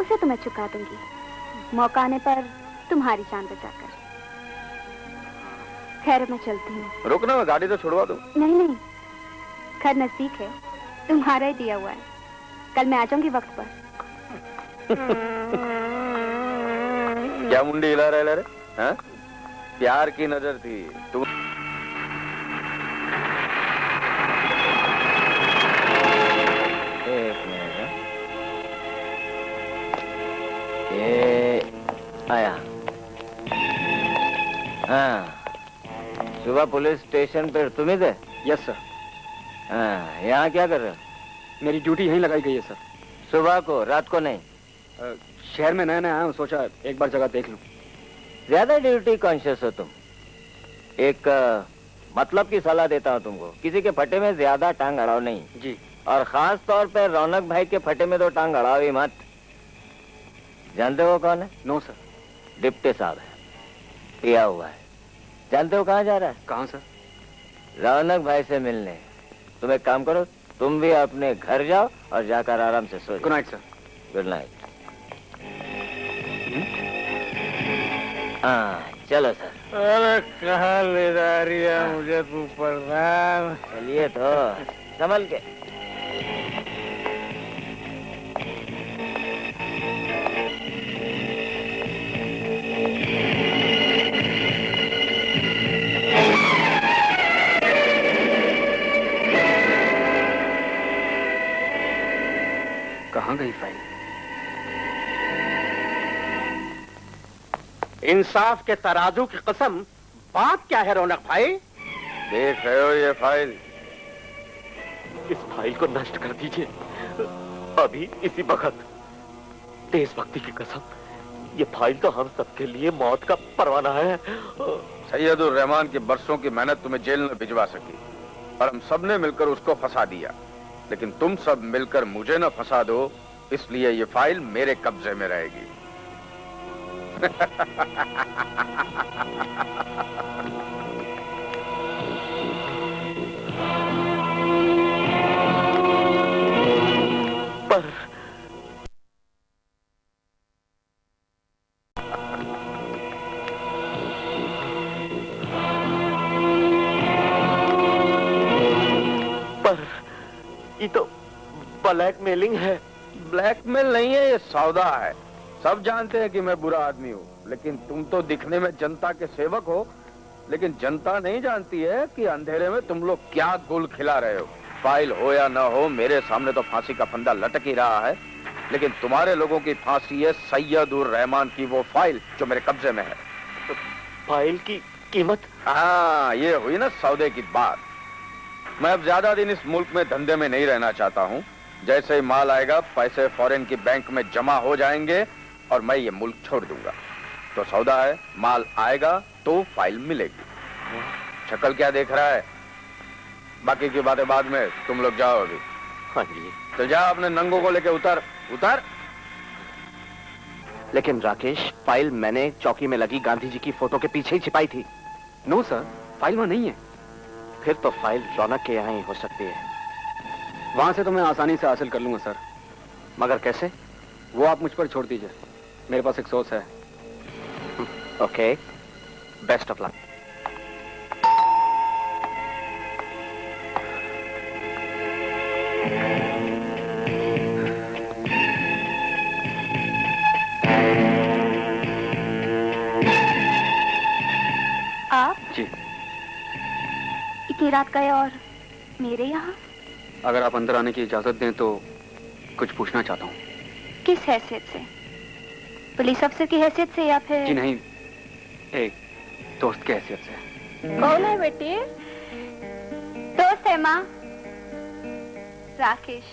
उसे तो मैं चुका दूंगी मौका आने पर तुम्हारी जान बचाकर। खैर मैं चलती हूँ। रुकना, मैं गाड़ी तो छुड़वा दूं। नहीं नहीं, घर नजदीक है, तुम्हारा ही दिया हुआ है। कल मैं आ जाऊंगी वक्त पर। क्या मुंडी हिला रहे रे? हाँ? प्यार की नजर थी तू। एक मिनट, ये आया। हाँ, सुबह पुलिस स्टेशन पर तुम ही थे? Yes sir. हाँ, यहाँ क्या कर रहे हो? मेरी ड्यूटी यहीं लगाई गई है सर। सुबह को, रात को नहीं? शहर में नया नया आया हूँ, सोचा एक बार जगह देख लूं। ज्यादा ड्यूटी कॉन्शियस हो तुम। एक मतलब की सलाह देता हूँ तुमको, किसी के फटे में ज्यादा टांग अड़ाओ नहीं जी। और खास तौर पे रौनक भाई के फटे में तो टांग अड़ाओ ही मत। जानते हो कौन है? No sir. डिप्टी साहब है, पिया हुआ है। जानते हो कहाँ जा रहा है? कहाँ सर? रौनक भाई से मिलने। तुम एक काम करो, तुम भी अपने घर जाओ और जाकर आराम से सो जाओ। Good night sir. Good night. हाँ, चलो सर। अरे कहाँ ले जा रही है मुझे तू प्रधान? चलिए तो, संभल के। कहाँ गई फाइल? इंसाफ के तराजू की कसम, बात क्या है रौनक भाई? देख रहे हो ये फाइल? इस फाइल को नष्ट कर दीजिए अभी, इसी वक्त। देशभक्ति की कसम, ये फाइल तो हम सबके लिए मौत का परवाना है। सैयदुर रहमान की बरसों की मेहनत तुम्हें जेल में भिजवा सकी और हम सब ने मिलकर उसको फंसा दिया, लेकिन तुम सब मिलकर मुझे न फंसा दो, इसलिए ये फाइल मेरे कब्जे में रहेगी। पर ये तो ब्लैकमेलिंग है। ब्लैकमेल नहीं है, ये सौदा है। सब जानते हैं कि मैं बुरा आदमी हूँ, लेकिन तुम तो दिखने में जनता के सेवक हो, लेकिन जनता नहीं जानती है कि अंधेरे में तुम लोग क्या गुल खिला रहे हो। फाइल हो या ना हो, मेरे सामने तो फांसी का फंदा लटक ही रहा है, लेकिन तुम्हारे लोगों की फांसी है सैयदुर रहमान की वो फाइल जो मेरे कब्जे में है। तो फाइल की कीमत? हाँ, ये हुई ना सौदे की बात। मैं अब ज्यादा दिन इस मुल्क में धंधे में नहीं रहना चाहता हूँ। जैसे ही माल आएगा, पैसे फॉरेन की बैंक में जमा हो जाएंगे और मैं ये मुल्क छोड़ दूंगा। तो सौदा है, माल आएगा तो फाइल मिलेगी। शक्ल क्या देख रहा है? बाकी की बातें बाद में, तुम लोग जाओ अभी। हाँ जी। तो जा, अपने नंगों को लेके उतर उतर। लेकिन राकेश, फाइल मैंने चौकी में लगी गांधी जी की फोटो के पीछे ही छिपाई थी। नो सर, फाइल वहाँ नहीं है। फिर तो फाइल रौनक के यहाँ ही हो सकती है। वहां से तो मैं आसानी से हासिल कर लूंगा सर। मगर कैसे? वो आप मुझ पर छोड़ दीजिए, मेरे पास एक सोच है। Okay, best of luck. आप जी। इतनी रात गए और मेरे यहाँ? अगर आप अंदर आने की इजाजत दें तो कुछ पूछना चाहता हूँ। किस हैसियत से? पुलिस अफसर की हैसियत से या फिर? जी नहीं, एक दोस्त की हैसियत से। कौन है बेटी? दोस्त है माँ, राकेश।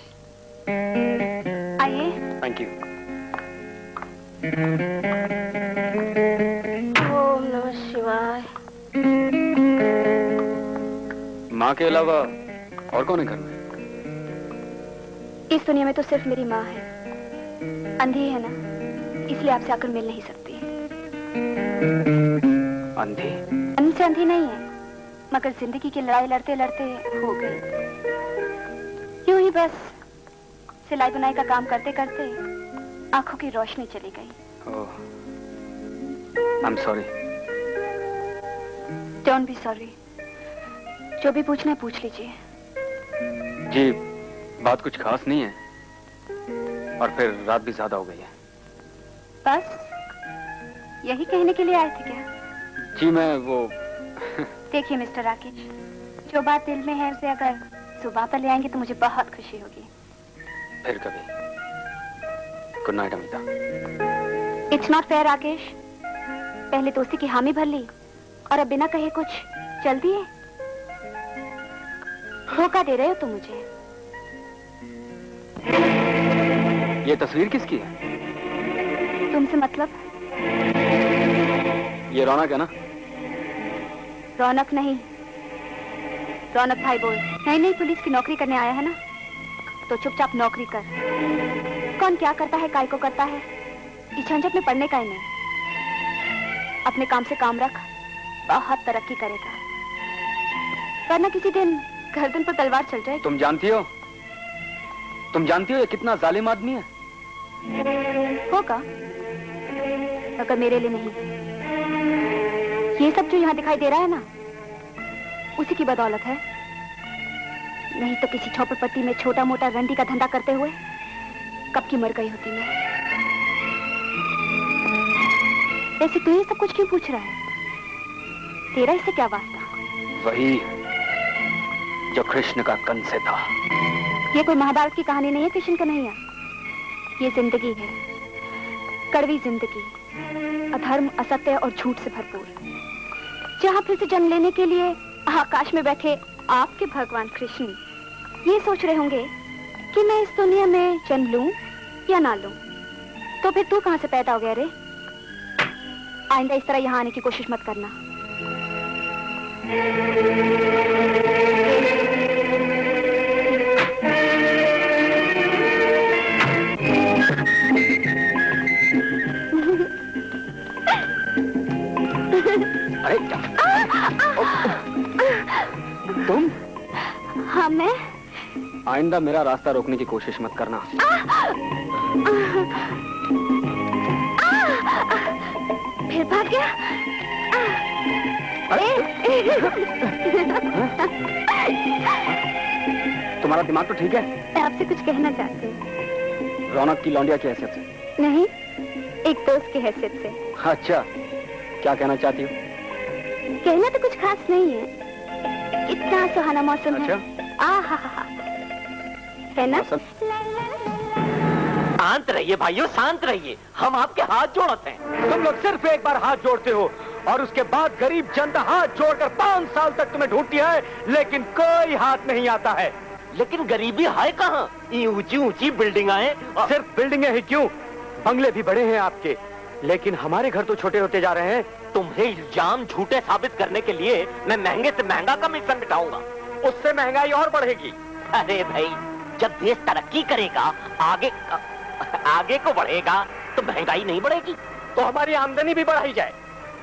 आइए। Thank you. ओम नमः शिवाय। माँ के अलावा और कौन है घर में? इस दुनिया में तो सिर्फ मेरी माँ है। अंधी है ना, इसलिए आपसे आकर मिल नहीं सकती। अंधी? अंधी से अंधी नहीं है, मगर जिंदगी की लड़ाई लड़ते लड़ते हो गई। यूं ही बस सिलाई बुनाई का काम करते करते आंखों की रोशनी चली गई। Oh, I am sorry. Don't be sorry. जो भी पूछना है पूछ लीजिए। जी, बात कुछ खास नहीं है, और फिर रात भी ज्यादा हो गई है। बस यही कहने के लिए आए थे क्या? जी मैं वो देखिए मिस्टर राकेश, जो बात दिल में है उसे अगर सुबह पर ले आएंगे तो मुझे बहुत खुशी होगी। फिर कभी। Good night Amita. It's not fair Rakesh, पहले दोस्ती की हामी भर ली और अब बिना कहे कुछ चल दिए। धोखा दे रहे हो तुम मुझे। ये तस्वीर किसकी है? तुमसे मतलब? ये रौनक है ना? रौनक नहीं, रौनक भाई बोल। नहीं, पुलिस की नौकरी करने आया है ना, तो चुपचाप नौकरी कर। कौन क्या करता है, काय को करता है, इस झंझट में पड़ने का ही नहीं। अपने काम से काम रख, बहुत तरक्की करेगा, वरना किसी दिन गर्दन पर तलवार चल जाएगी। तुम जानती हो ये कितना जालिम आदमी है? होगा, मगर मेरे लिए नहीं। ये सब जो यहाँ दिखाई दे रहा है ना, उसी की बदौलत है। नहीं तो किसी झोपड़पट्टी में छोटा मोटा रंडी का धंधा करते हुए कब की मर गई होती मैं। ऐसे तू ये सब कुछ क्यों पूछ रहा है? तेरा इससे क्या वास्ता? वही जो कृष्ण का कंस से था। ये कोई महाभारत की कहानी नहीं है कृष्ण कन्हैया, ये जिंदगी है, कड़वी जिंदगी, अधर्म, असत्य और झूठ से भरपूर, जहाँ फिर से जन्म लेने के लिए आकाश में बैठे आपके भगवान कृष्ण ये सोच रहे होंगे कि मैं इस दुनिया में जन्म लूं या ना लूं। तो फिर तू कहां से पैदा हो गया रे? आइंदा इस तरह यहाँ आने की कोशिश मत करना। अरे क्या? तुम? हाँ मैं। आइंदा मेरा रास्ता रोकने की कोशिश मत करना। फिर भाग गया? तुम्हारा दिमाग तो ठीक है? मैं आपसे कुछ कहना चाहती हूँ। रौनक की लौंडिया की हैसियत से? नहीं, एक दोस्त की हैसियत से। अच्छा, क्या कहना चाहती हो? कहना तो कुछ खास नहीं है, इतना सुहाना मौसम अच्छा? है। आहा, है ना? शांत रहिए भाइयों, शांत रहिए, हम आपके हाथ जोड़ते हैं। तुम लोग सिर्फ एक बार हाथ जोड़ते हो और उसके बाद गरीब जनता हाथ जोड़कर 5 साल तक तुम्हें ढूंढती है, लेकिन कोई हाथ नहीं आता है। लेकिन गरीबी है कहाँ? ये ऊंची ऊंची बिल्डिंग आए। सिर्फ बिल्डिंगें ही क्यों, बंगले भी बड़े हैं आपके, लेकिन हमारे घर तो छोटे होते जा रहे हैं। तुम्हें इल्जाम झूठे साबित करने के लिए मैं महंगे से महंगा कमीशन बिठाऊंगा। उससे महंगाई और बढ़ेगी। अरे भाई, जब देश तरक्की करेगा, आगे को बढ़ेगा, तो महंगाई नहीं बढ़ेगी। तो हमारी आमदनी भी बढ़ाई जाए,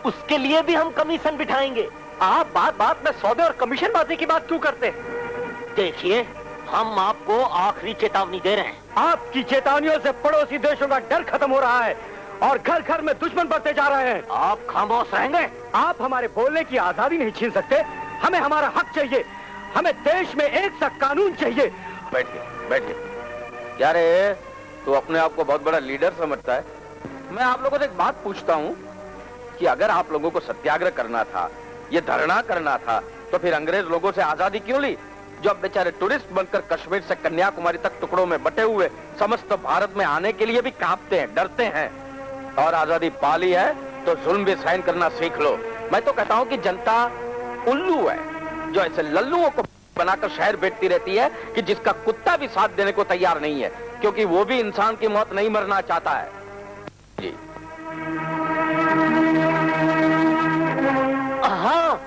उसके लिए भी हम कमीशन बिठाएंगे। आप बात में सौदे और कमीशन बाजी की बात क्यों करते हैं? देखिए, हम आपको आखिरी चेतावनी दे रहे हैं। आपकी चेतावनियों से पड़ोसी देशों का डर खत्म हो रहा है और घर घर में दुश्मन बढ़ते जा रहे हैं। आप खामोश रहेंगे? आप हमारे बोलने की आजादी नहीं छीन सकते। हमें हमारा हक चाहिए, हमें देश में एक सा कानून चाहिए। बैठिए। क्या रे, तू अपने आप को बहुत बड़ा लीडर समझता है? मैं आप लोगों से एक बात पूछता हूँ कि अगर आप लोगों को सत्याग्रह करना था, ये धरना करना था, तो फिर अंग्रेज लोगों से आजादी क्यों ली? जो अब बेचारे टूरिस्ट बनकर कश्मीर से कन्याकुमारी तक टुकड़ों में बटे हुए समस्त भारत में आने के लिए भी कांपते हैं, डरते हैं। और आजादी पाली है तो जुल्म भी सहन करना सीख लो। मैं तो कहता हूं कि जनता उल्लू है जो ऐसे लल्लुओं को बनाकर शहर बेचती रहती है कि जिसका कुत्ता भी साथ देने को तैयार नहीं है, क्योंकि वो भी इंसान की मौत नहीं मरना चाहता है। जी हाँ,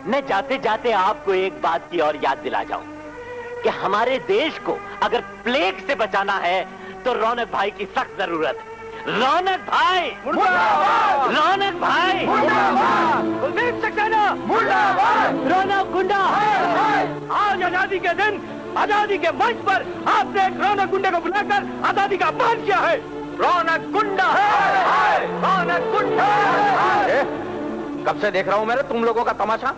मैं जाते जाते आपको एक बात की और याद दिला जाऊं कि हमारे देश को अगर प्लेग से बचाना है तो रौनक भाई की सख्त जरूरत है। रौनक भाई मुर्दाबाद! रौनक भाई मुर्दाबाद! कुलदीप सक्सेना मुर्दाबाद! रौनक गुंडा आज आजादी के दिन आजादी के मंच पर आपने एक रौनक गुंडे को बुलाकर आजादी का अपमान किया है। रौनक गुंडा है! रौनक गुंडा है! कब से देख रहा हूं मैंने तुम लोगों का तमाशा।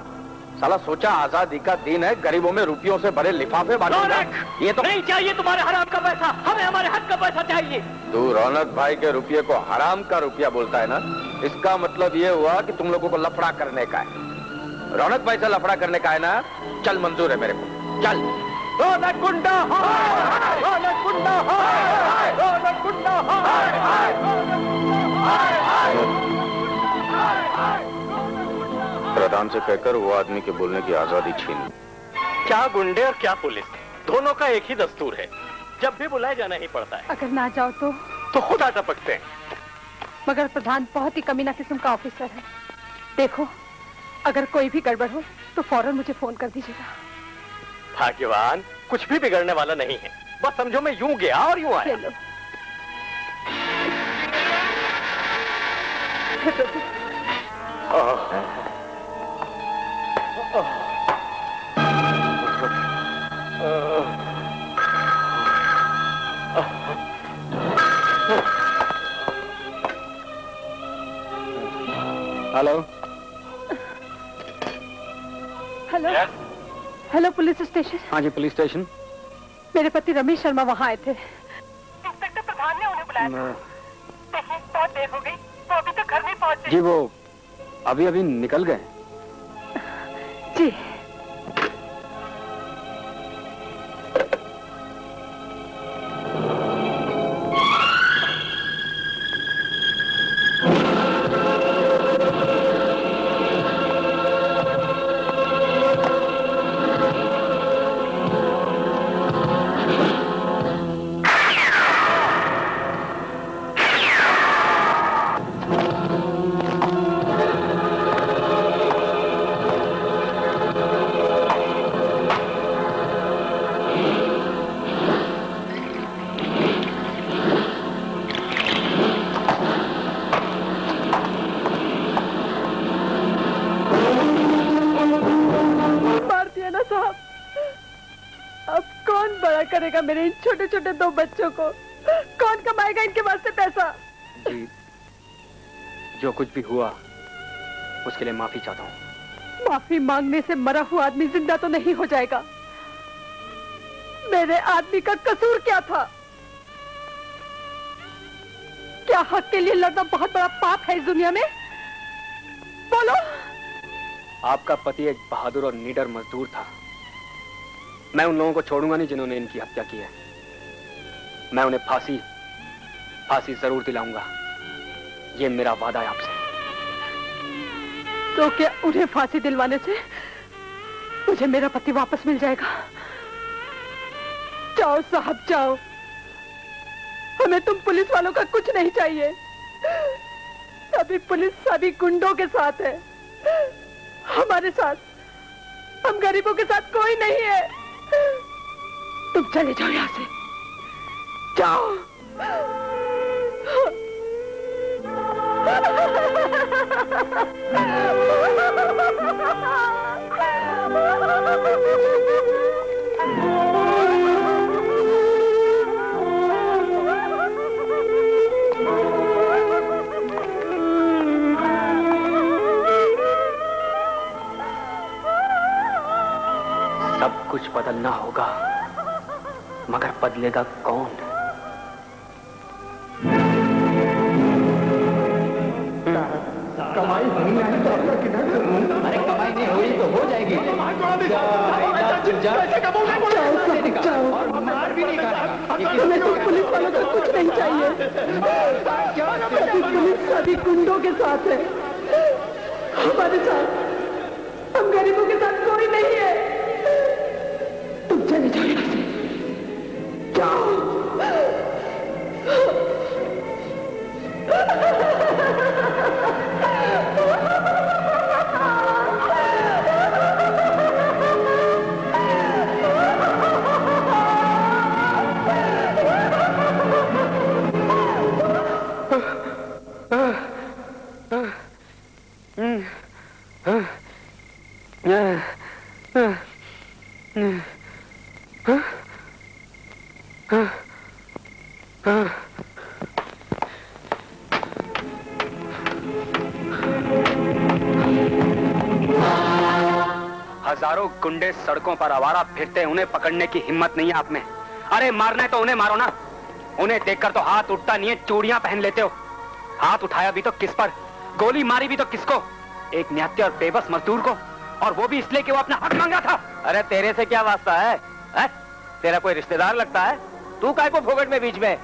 साला सोचा आजादी का दिन है, गरीबों में रुपयों से भरे लिफाफे बांटूंगा। ये तो नहीं चाहिए तुम्हारे हराम का पैसा, हमें हमारे हक का पैसा चाहिए। तू रौनक भाई के रुपये को हराम का रुपया बोलता है ना, इसका मतलब ये हुआ कि तुम लोगों को लफड़ा करने का है। रौनक भाई से लफड़ा करने का है ना, चल मंजूर है मेरे को, चल। रौनक गुंडा रौनक गुंडा रौनक गुंडा प्रधान से कहकर वो आदमी के बोलने की आजादी छीन। क्या गुंडे और क्या पुलिस, दोनों का एक ही दस्तूर है, जब भी बुलाए जाना ही पड़ता है। अगर ना जाओ तो खुद आ टपकते हैं। मगर प्रधान बहुत ही कमीना किस्म का ऑफिसर है। देखो, अगर कोई भी गड़बड़ हो तो फौरन मुझे फोन कर दीजिएगा। भाग्यवान, कुछ भी बिगड़ने वाला नहीं है, बस समझो मैं यूं गया और यूं आया। Hello hello hello, police station. हाँ जी, पुलिस स्टेशन। मेरे पति रमेश शर्मा वहाँ आए थे। इंस्पेक्टर प्रधान ने उन्हें बुलाया था। देखिए, बहुत देर हो गई, वो अभी तक घर नहीं पहुँचे। जी, वो अभी अभी निकल गए। जी। करेगा मेरे इन छोटे छोटे दो बच्चों को? कौन कमाएगा इनके वास्ते पैसा? जी, जो कुछ भी हुआ उसके लिए माफी चाहता हूँ। माफी मांगने से मरा हुआ आदमी जिंदा तो नहीं हो जाएगा। मेरे आदमी का कसूर क्या था? क्या हक के लिए लड़ना बहुत बड़ा पाप है इस दुनिया में? बोलो। आपका पति एक बहादुर और निडर मजदूर था। मैं उन लोगों को छोड़ूंगा नहीं जिन्होंने इनकी हत्या की है। मैं उन्हें फांसी जरूर दिलाऊंगा। ये मेरा वादा है आपसे। तो क्या उन्हें फांसी दिलवाने से मुझे मेरा पति वापस मिल जाएगा? जाओ साहब, जाओ। हमें तुम पुलिस वालों का कुछ नहीं चाहिए। सभी पुलिस सभी गुंडों के साथ है, हमारे साथ, हम गरीबों के साथ कोई नहीं है। तुम चले जाओ यहाँ से, जाओ। सब कुछ बदलना होगा, मगर बदलेगा कौन? कमाई होनी नहीं तो किधर? अरे कमाई नहीं हुई तो हो जाएगी। जा। और मार भी नहीं खाएगा। तुम्हें तो पुलिस वालों का कुछ नहीं चाहिए। पुलिस सभी गुंडों के साथ है, हमारे साथ, हम गरीबों के साथ कोई नहीं है। तुम चले जाओ यहाँ से, जाओ। हजारों गुंडे सड़कों पर आवारा फिरते, उन्हें पकड़ने की हिम्मत नहीं है आप में। अरे मारना है तो उन्हें मारो ना। उन्हें देखकर तो हाथ उठता नहीं है, चूड़ियां पहन लेते हो। हाथ उठाया भी तो किस पर, गोली मारी भी तो किसको? एक निहत्थे और बेबस मजदूर को, और वो भी इसलिए कि वो अपना हक मांगा था। अरे तेरे से क्या वास्ता है? तेरा कोई रिश्तेदार लगता है? तू काय को फोकट में बीच में?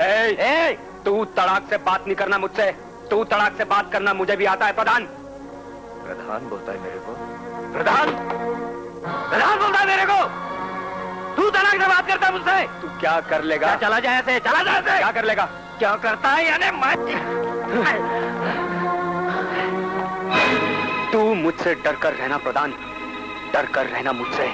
तू तड़ाक से बात नहीं करना मुझसे। तू तड़ाक से बात करना मुझे भी आता है। प्रधान प्रधान बोलता है मेरे को? प्रधान प्रधान बोलता है मेरे को। तू तड़ाक से बात करता है मुझसे। तू क्या कर लेगा? चला जाए ऐसे, चला जाए ऐसे। क्या कर लेगा? क्या करता है यानी तू मुझसे डर कर रहना प्रधान, डर कर रहना मुझसे।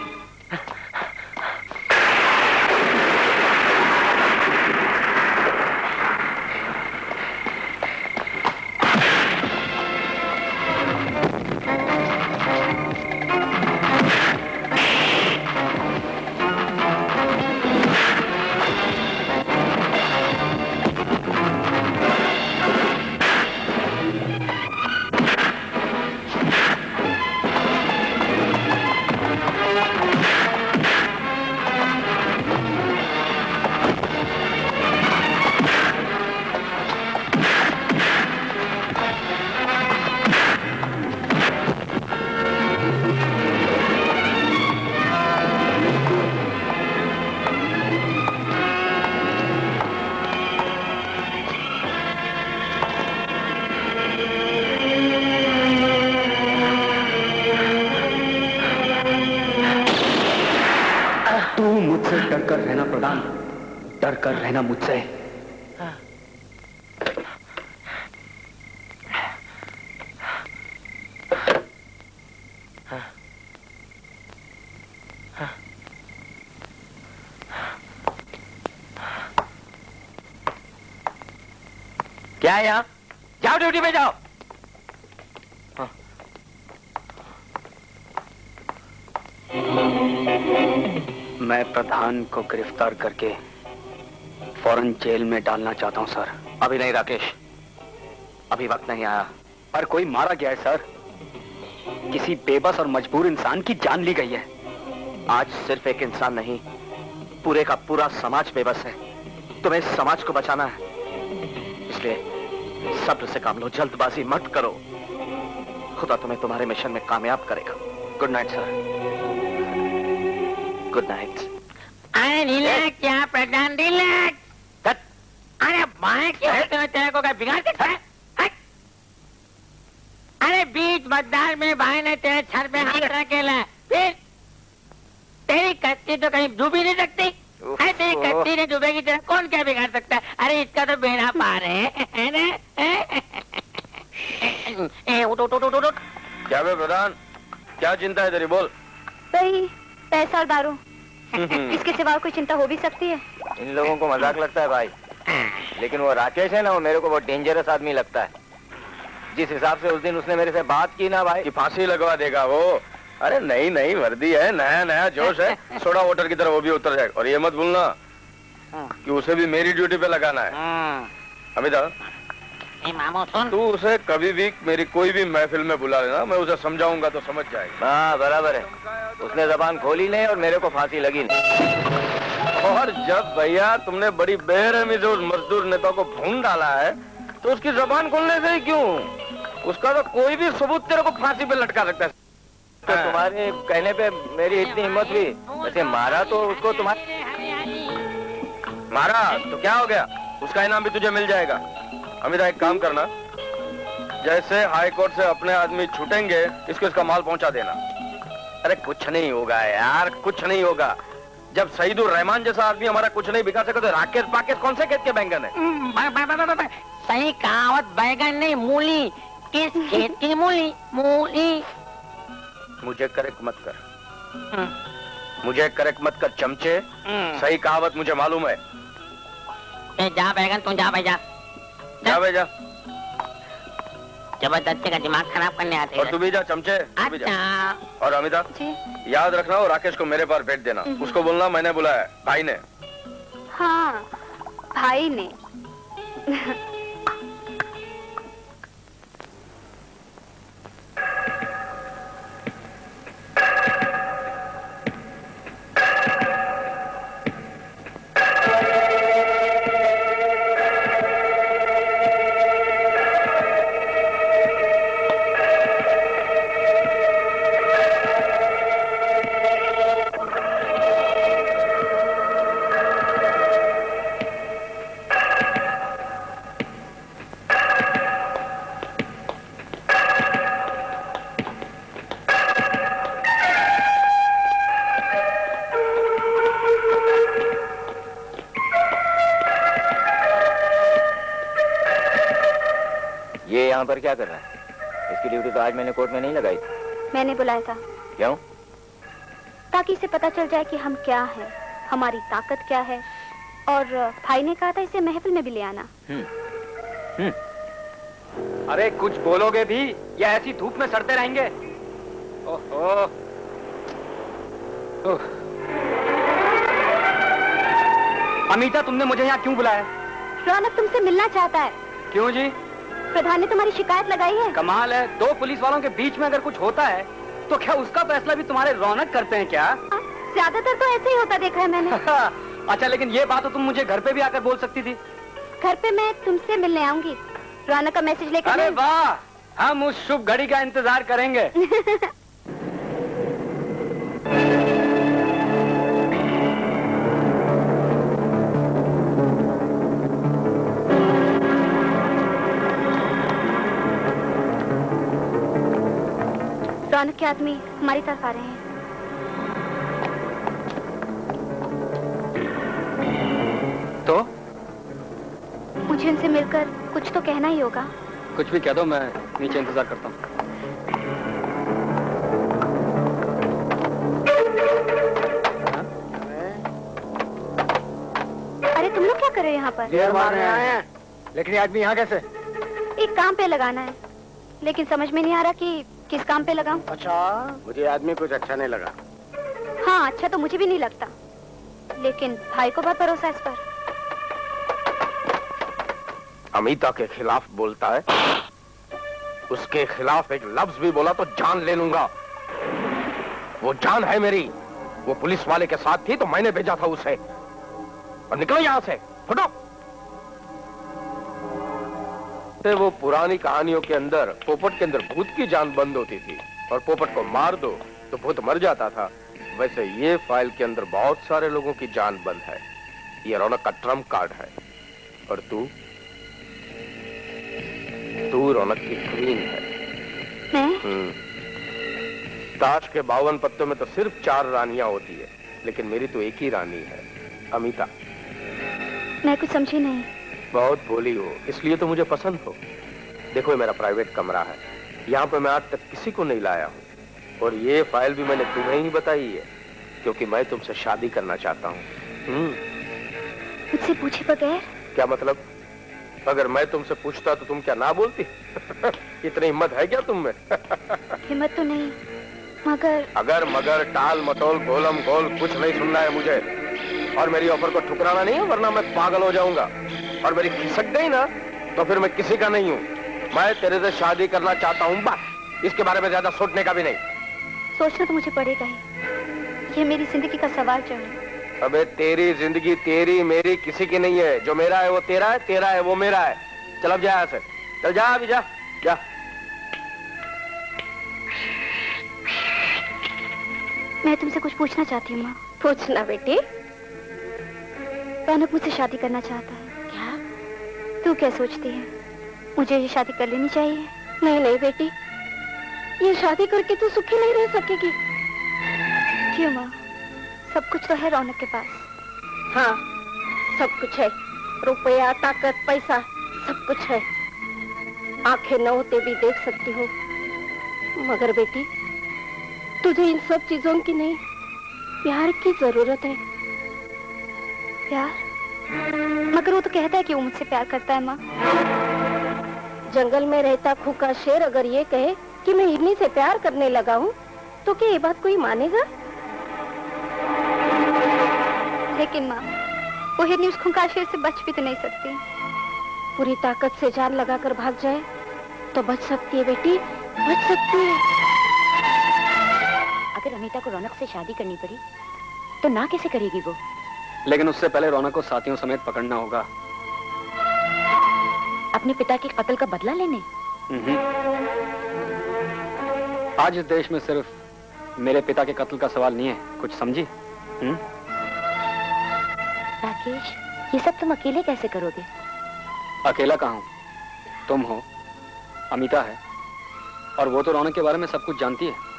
डर कर रहना प्रधान, डर कर रहना मुझसे। क्या है यहाँ? जाओ ड्यूटी पे जाओ। मैं प्रधान को गिरफ्तार करके फौरन जेल में डालना चाहता हूं सर। अभी नहीं राकेश, अभी वक्त नहीं आया। पर कोई मारा गया है सर, किसी बेबस और मजबूर इंसान की जान ली गई है। आज सिर्फ एक इंसान नहीं, पूरे का पूरा समाज बेबस है। तुम्हें समाज को बचाना है, इसलिए सब्र से काम लो, जल्दबाजी मत करो। खुदा तुम्हें तुम्हारे मिशन में कामयाब करेगा। Good night sir. Good night. अरे रिलैक्स क्या प्रधान, रिलैक्स। अरे भाई क्या तेरे को क्या बिगाड़ सकता है? अरे बीच मतदार में भाई ने तेरे सर पे हाथ रखेला, फिर तेरी कश्ती तो कहीं डूब ही नहीं सकती। अरे तेरी कश्ती ने डूबेगी तेरा कौन क्या बिगाड़ सकता है? अरे इसका तो बेड़ा पार है ना? उठ। क्या बे प्रधान, क्या चिंता है तेरी? बोल। वही पैसा और दारू, इसके सिवा कोई चिंता हो भी सकती है? इन लोगों को मजाक लगता है भाई, लेकिन वो राकेश है ना, वो मेरे को बहुत डेंजरस आदमी लगता है। जिस हिसाब से उस दिन उसने मेरे से बात की ना भाई, कि फांसी लगवा देगा वो। अरे नहीं नहीं, वर्दी है, नया नया जोश है, सोडा वाटर की तरह वो भी उतर जाएगा। और ये मत भूलना कि उसे भी मेरी ड्यूटी पे लगाना है। अमिता, मामू सुन, तू उसे कभी भी मेरी कोई भी महफिल में बुला लेना, मैं उसे समझाऊंगा तो समझ जाएगा। हाँ बराबर है, उसने जबान खोली नहीं और मेरे को फांसी लगी नहीं। और जब भैया तुमने बड़ी बेरहमी से उस मजदूर नेता को भून डाला है, तो उसकी जबान खोलने से ही क्यों? उसका तो कोई भी सबूत तेरे को फांसी पे लटका सकता है। तो तुम्हारे कहने पे मेरी इतनी हिम्मत हुई, वैसे मारा तो उसको तुम्हारे मारा तो क्या हो गया, उसका इनाम भी तुझे मिल जाएगा। अमिता एक काम करना, जैसे हाई कोर्ट से अपने आदमी छूटेंगे इसको इसका माल पहुंचा देना। अरे कुछ नहीं होगा यार, कुछ नहीं होगा। जब सईदुर रहमान जैसा आदमी हमारा कुछ नहीं बिका सके तो राकेश पाकेश कौन से खेत के बैंगन है? सही कहावत, बैगन नहीं मूली। किस खेत की मूली? मूली। मुझे करेक्ट मत कर, मुझे करेक्ट मत कर चमचे। सही कहावत मुझे मालूम है। जा बैगन, तू जा भाई, जा जा भाई जा। जबरदस्ती का दिमाग खराब करने आते और तू भी जा चमचे, तू भी जा। अच्छा। और अमिता याद रखना, और राकेश को मेरे पास भेज देना। उसको बोलना मैंने बुलाया, भाई ने। हाँ, भाई ने। यहाँ पर क्या कर रहा है? इसकी ड्यूटी तो आज मैंने कोर्ट में नहीं लगाई। मैंने बुलाया था। क्यों? ताकि इसे पता चल जाए कि हम क्या हैं, हमारी ताकत क्या है। और भाई ने कहा था इसे महफिल में भी ले आना। अरे कुछ बोलोगे भी या ऐसी धूप में सड़ते रहेंगे? ओहो। अमिता, तुमने मुझे यहाँ क्यों बुलाया? रौनक तुमसे मिलना चाहता है। क्यों जी? प्रधान ने तुम्हारी शिकायत लगाई है। कमाल है, दो पुलिस वालों के बीच में अगर कुछ होता है तो क्या उसका फैसला भी तुम्हारे रौनक करते हैं क्या? ज्यादातर तो ऐसे ही होता देखा है मैंने। अच्छा, लेकिन ये बात तो तुम मुझे घर पे भी आकर बोल सकती थी। घर पे मैं तुमसे मिलने आऊंगी, रौनक का मैसेज लेकर। अरे वाह, हम उस शुभ घड़ी का इंतजार करेंगे। रौनक के आदमी हमारी तरफ आ रहे हैं। तो मुझे उनसे मिलकर कुछ तो कहना ही होगा। कुछ भी कह दो, मैं नीचे इंतजार करता हूँ। अरे तुम लोग क्या कर रहे हो यहाँ पर? ढेर मारने आए हैं। लेकिन ये आदमी यहाँ कैसे? एक काम पे लगाना है, लेकिन समझ में नहीं आ रहा कि किस काम पे लगाऊं। अच्छा, मुझे आदमी कुछ अच्छा नहीं लगा। हाँ, अच्छा तो मुझे भी नहीं लगता, लेकिन भाई को बहुत भरोसा है इस पर। अमिता के खिलाफ बोलता है, उसके खिलाफ एक लफ्ज भी बोला तो जान ले लूंगा। वो जान है मेरी, वो पुलिस वाले के साथ थी तो मैंने भेजा था उसे। और निकलो यहां से, हटो। वो पुरानी कहानियों के अंदर पोपट के अंदर भूत की जान बंद होती थी और पोपट को मार दो तो भूत मर जाता था, वैसे ये फाइल के अंदर बहुत सारे लोगों की जान बंद है। ये रौनक का ट्रम्प कार्ड है। और तू रौनक की क्वीन है। मैं? ताश के 52 पत्तों में तो सिर्फ 4 रानियां होती है, लेकिन मेरी तो एक ही रानी है, अमिता। मैं कुछ समझी नहीं। बहुत भोली हो, इसलिए तो मुझे पसंद हो। देखो, ये मेरा प्राइवेट कमरा है, यहाँ पे मैं आज तक किसी को नहीं लाया हूँ। और ये फाइल भी मैंने तुम्हें ही बताई है, क्योंकि मैं तुमसे शादी करना चाहता हूँ। मुझसे पूछे बगैर? क्या मतलब? अगर मैं तुमसे पूछता तो तुम क्या ना बोलती? इतनी हिम्मत है क्या तुम में? हिम्मत तो नहीं, मगर अगर मगर टाल मटोल गोलम गोल कुछ नहीं सुनना है मुझे। और मेरी ऑफर को ठुकराना नहीं है, वरना मैं पागल हो जाऊंगा। और मेरी खिसक गई ना तो फिर मैं किसी का नहीं हूँ। मैं तेरे से शादी करना चाहता हूँ, बस। इसके बारे में ज्यादा सोचने का भी नहीं। सोचना तो मुझे पड़ेगा ही, ये मेरी जिंदगी का सवाल जो है। अबे तेरी जिंदगी तेरी मेरी किसी की नहीं है। जो मेरा है वो तेरा है, तेरा है वो मेरा है। चल अब जा यहाँ से, चल जा, अभी जा जा। मैं तुमसे कुछ पूछना चाहती हूँ माँ। पूछना बेटी। रौनक मुझसे शादी करना चाहता है। क्या? तू क्या सोचती है, मुझे ये शादी कर लेनी चाहिए? नहीं नहीं बेटी, ये शादी करके तू सुखी नहीं रह सकेगी। क्यों माँ? सब कुछ तो है रौनक के पास। हाँ, सब कुछ है, रुपया, ताकत, पैसा, सब कुछ है। आंखें न होते भी देख सकती हूँ, मगर बेटी तुझे इन सब चीजों की नहीं, प्यार की जरूरत है। प्यार? मगर वो तो कहता है कि वो मुझसे प्यार करता है माँ। जंगल में रहता खूका शेर अगर ये कहे कि मैं हिरनी से प्यार करने लगा हूँ, तो क्या ये बात कोई मानेगा? लेकिन माँ, वो हिरनी उस खूंखार शेर से बच भी तो नहीं सकती। पूरी ताकत से जान लगाकर भाग जाए तो बच सकती है बेटी, बच सकती है। अगर अनीता को रौनक से शादी करनी पड़ी तो ना कैसे करेगी वो? लेकिन उससे पहले रौनक को साथियों समेत पकड़ना होगा। अपने पिता के कत्ल का बदला लेने? आज इस देश में सिर्फ मेरे पिता के कत्ल का सवाल नहीं है, कुछ समझी? राकेश, ये सब तुम अकेले कैसे करोगे? अकेला कहाँ हूँ? तुम हो, अमिता है, और वो तो रौनक के बारे में सब कुछ जानती है।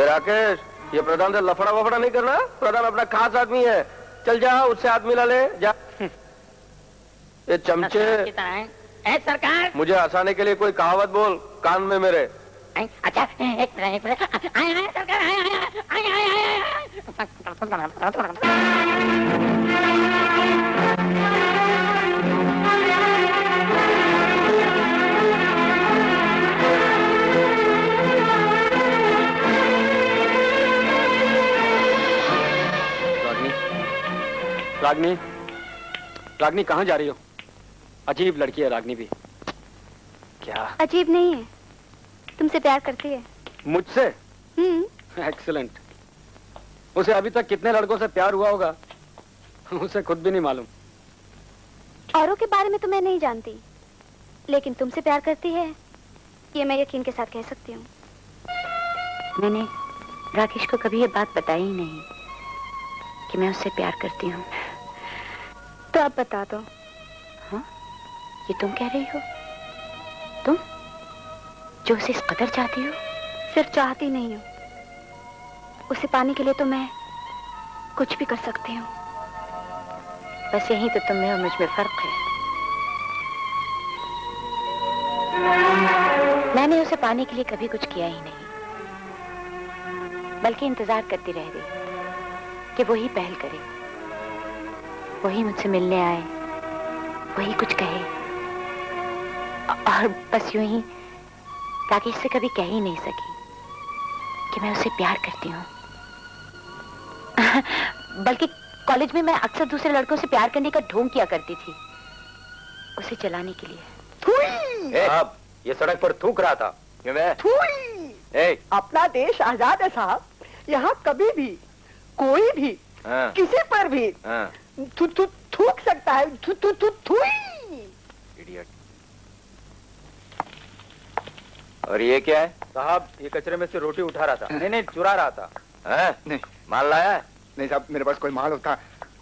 राकेश, ये प्रधान से लफड़ा वफड़ा नहीं करना। प्रधान अपना खास आदमी है, चल जा उससे आदमी ला ले जा। ये चमचे, सरकार मुझे हंसाने के लिए कोई कहावत बोल कान में मेरे। अच्छा, एक सरकार रागनी, रागनी कहाँ जा रही हो? अजीब लड़की है रागनी भी। क्या? अजीब नहीं है, तुमसे प्यार करती है। मुझसे? एक्सीलेंट। उसे अभी तक कितने लड़कों से प्यार हुआ होगा उसे खुद भी नहीं मालूम। औरों के बारे में तो मैं नहीं जानती, लेकिन तुमसे प्यार करती है ये मैं यकीन के साथ कह सकती हूँ। मैंने राकेश को कभी ये बात बताई ही नहीं कि मैं उससे प्यार करती हूँ। तो अब बता दो। हाँ? ये तुम कह रही हो? तुम जो उसे इस कदर चाहती हो? सिर्फ चाहती नहीं हूँ, उसे पाने के लिए तो मैं कुछ भी कर सकती हूँ। बस यही तो तुम में और मुझ में फर्क है। मैंने उसे पाने के लिए कभी कुछ किया ही नहीं, बल्कि इंतजार करती रह गई कि वो ही पहल करे, वही मुझसे मिलने आए, वही कुछ कहे, और बस यूं ही राकेश से कभी कह ही नहीं सकी कि मैं उसे प्यार करती हूँ। बल्कि कॉलेज में मैं अक्सर दूसरे लड़कों से प्यार करने का ढोंग किया करती थी, उसे जलाने के लिए। साहब, ये सड़क पर थूक रहा था। अपना देश आजाद है साहब, यहाँ कभी भी कोई भी किसी पर भी थूक सकता है। इडियट। और ये क्या है? साहब, ये कचरे में से रोटी उठा रहा था। नहीं, चुरा रहा था। नहीं, माल लाया है? नहीं साहब, मेरे पास कोई माल होता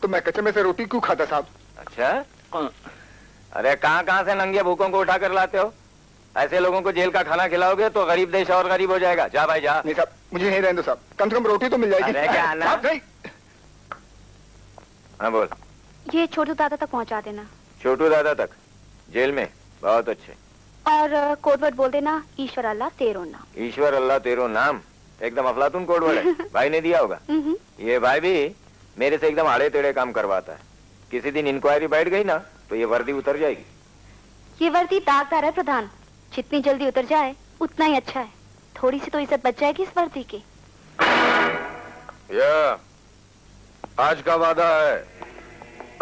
तो मैं कचरे में से रोटी क्यों खाता साहब? अच्छा, अरे कहाँ से नंगे भूखों को उठा कर लाते हो? ऐसे लोगों को जेल का खाना खिलाओगे तो गरीब देश और गरीब हो जाएगा। जा भाई जा। नहीं साहब, मुझे नहीं रहने दो साहब, कम से कम रोटी तो मिल जाएगी। अरे क्या ना? हाँ बोल। ये छोटू दादा तक पहुंचा देना। छोटू दादा तक? जेल में? बहुत अच्छे। और कोडवर्ड बोल देना, ईश्वर अल्लाह तेरो नाम। ईश्वर अल्लाह तेरो नाम एकदम अफलातून कोडवर्ड है। भाई ने दिया होगा। ये भाई भी मेरे से एकदम आड़े टेढ़े काम करवाता है। किसी दिन इंक्वायरी बैठ गई ना तो ये वर्दी उतर जाएगी। ये वर्दी दागदार है प्रधान, जितनी जल्दी उतर जाए उतना ही अच्छा है। थोड़ी सी तो इज्जत बच जाएगी इस वर्दी की। या आज का वादा है,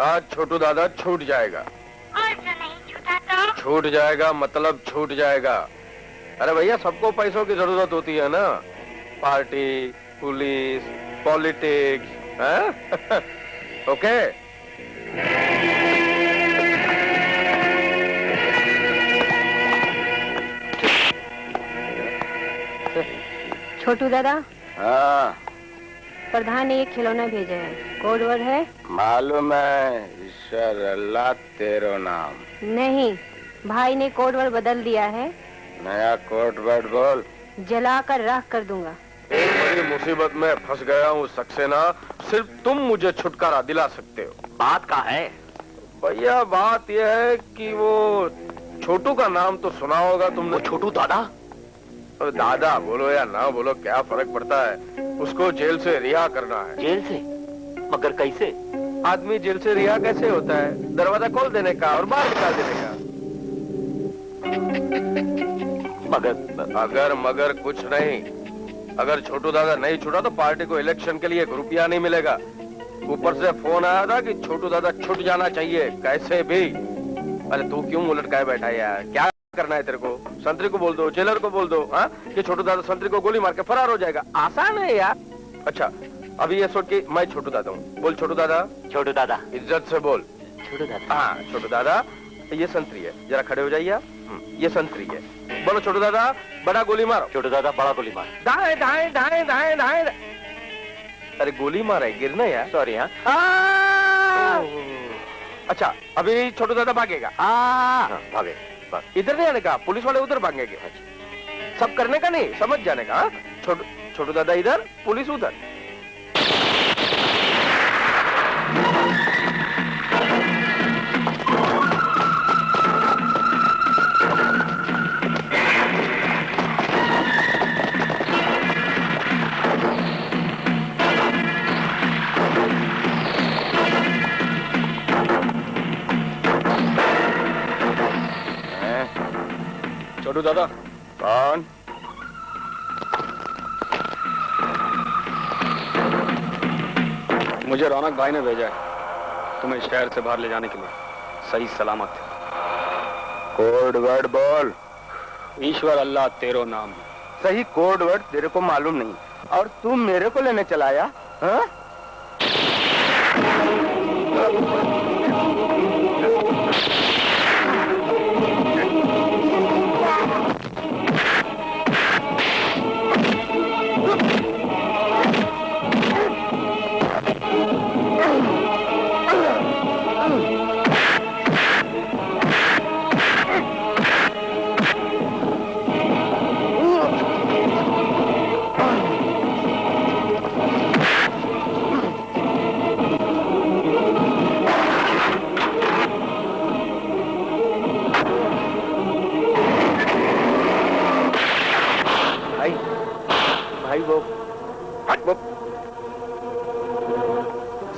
आज छोटू दादा छूट जाएगा। और जो नहीं छूटा तो? छूट जाएगा मतलब छूट जाएगा। अरे भैया, सबको पैसों की जरूरत होती है ना। पार्टी, पुलिस, पॉलिटिक्स, हाँ? ओके। छोटू दादा, हाँ प्रधान ने ये खिलौना भेजा है, कोड वर्ड है? मालूम है, ईश्वर अल्लाह तेरो नाम। नहीं, भाई ने कोड वर्ड बदल दिया है। नया कोड वर्ड बोल। जलाकर राख कर दूंगा। एक बड़ी मुसीबत में फंस गया हूँ सक्सेना, सिर्फ तुम मुझे छुटकारा दिला सकते हो। बात का है भैया? बात यह है कि वो छोटू का नाम तो सुना होगा तुमने। वो छोटू दादा? अरे दादा बोलो या ना बोलो क्या फर्क पड़ता है, उसको जेल से रिहा करना है। जेल से? मगर कैसे? आदमी जेल से रिहा कैसे होता है? दरवाजा खोल देने का और बाहर निकाल देने का। मगर मगर कुछ नहीं। अगर छोटू दादा नहीं छूटा तो पार्टी को इलेक्शन के लिए ₹1 नहीं मिलेगा। ऊपर से फोन आया था कि छोटू दादा छूट जाना चाहिए कैसे भी। अरे तू क्यों मुंह लटकाए बैठा है यार? क्या करना है तेरे को? संतरी को बोल दो, जेलर को बोल दो हाँ कि छोटू दादा संतरी को गोली मार के फरार हो जाएगा। आसान है यार। अच्छा अभी ये सोच के मैं छोटू दादा हूँ। बोल छोटू दादा। छोटू दादा। इज्जत से बोल। छोटू दादा। हाँ छोटू दादा, ये संतरी है, जरा खड़े हो जाइए। ये संतरी है। बोलो छोटू दादा, बड़ा गोली मारो। छोटू दादा बड़ा गोली मार। दाएं दाएं दाएं दाएं दाएं। अरे गोली मारा है, गिरना यार। सॉरी हाँ। अच्छा अभी छोटू दादा भागेगा। भागे। इधर नहीं आने का, पुलिस वाले उधर भागेंगे। सब करने का नहीं, समझ जाने का। छोटू दादा इधर, पुलिस उधर। छोटू दादा। कौन? मुझे रौनक भाई ने भेजा है तुम्हें शहर से बाहर ले जाने के लिए, सही सलामत। कोड वर्ड बोल। ईश्वर अल्लाह तेरो नाम। सही कोड वर्ड तेरे को मालूम नहीं और तू मेरे को लेने चला आया? हाँ?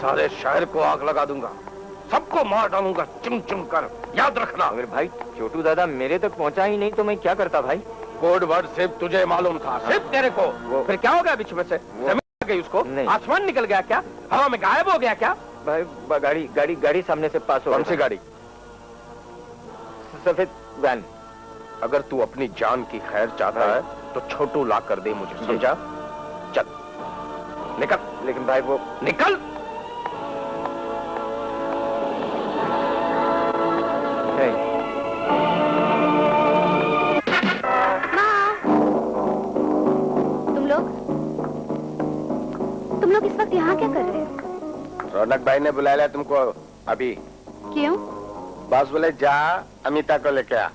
सारे शहर को आग लगा दूंगा, सबको मार डालूंगा चुम चुम कर, याद रखना। अगर भाई छोटू दादा मेरे तक पहुंचा ही नहीं तो मैं क्या करता भाई? कोड वर्ड सिर्फ तुझे मालूम था, सिर्फ तेरे को। फिर क्या हो गया बीच में से? जमीन गई उसको? आसमान निकल गया क्या? हवा में गायब हो गया क्या? भाई गाड़ी गाड़ी गाड़ी सामने से पास हो। कौन सी गाड़ी? सफेद वैन। अगर तू अपनी जान की खैर चाहता है तो छोटू ला कर दे मुझे, समझा? चल निकल। लेकिन भाई वो निकल। तुम लोग इस वक्त यहाँ क्या कर रहे हो? रौनक भाई ने बुला लिया तुमको अभी। क्यों? बॉस बोले जा अमिता को लेके आ।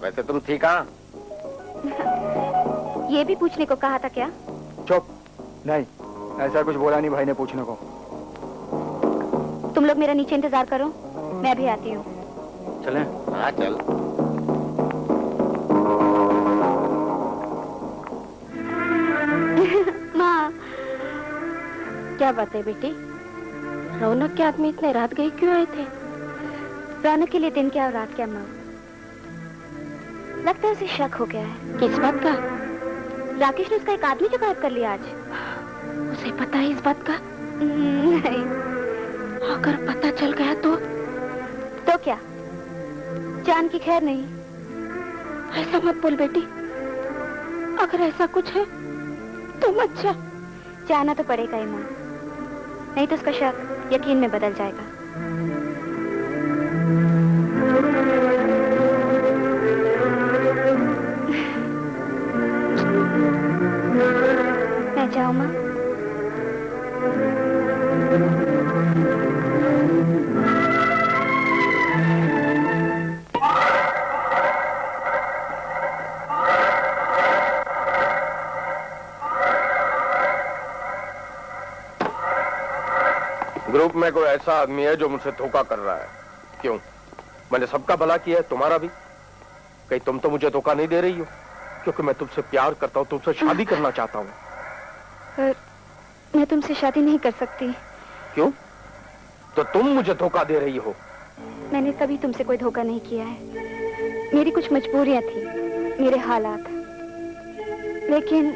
वैसे तुम थी कहाँ? ये भी पूछने को कहा था क्या? चुप। नहीं, ऐसा कुछ बोला नहीं भाई ने पूछने को। तुम लोग मेरा नीचे इंतजार करो, मैं भी आती हूँ। चलें? हाँ चल। माँ, क्या बात है बेटी? रौनक के आदमी इतने रात गए क्यों आए थे? रौनक के लिए दिन क्या और रात क्या माँ? लगता है उसे शक हो गया है। किस बात का? राकेश ने उसका एक आदमी जो गायब कर लिया आज। उसे पता है इस बात का? नहीं। अगर पता चल गया तो क्या? जान की खैर नहीं। ऐसा मत बोल बेटी। अगर ऐसा कुछ है तो मत जा। जाना तो पड़ेगा ही माँ। नहीं तो उसका शक यकीन में बदल जाएगा। मैं जाऊं माँ? ग्रुप में कोई ऐसा आदमी है जो मुझसे धोखा कर रहा है। क्यों? मैंने सबका भला किया है, तुम्हारा भी। कहीं तुम तो मुझे धोखा नहीं दे रही हो? क्योंकि मैं तुमसे प्यार करता हूँ, तुमसे शादी करना चाहता हूँ। पर मैं तुमसे शादी नहीं कर सकती। क्यों? तो तुम मुझे धोखा दे रही हो। मैंने कभी तुमसे कोई धोखा नहीं किया है। मेरी कुछ मजबूरियां थी, मेरे हालात। लेकिन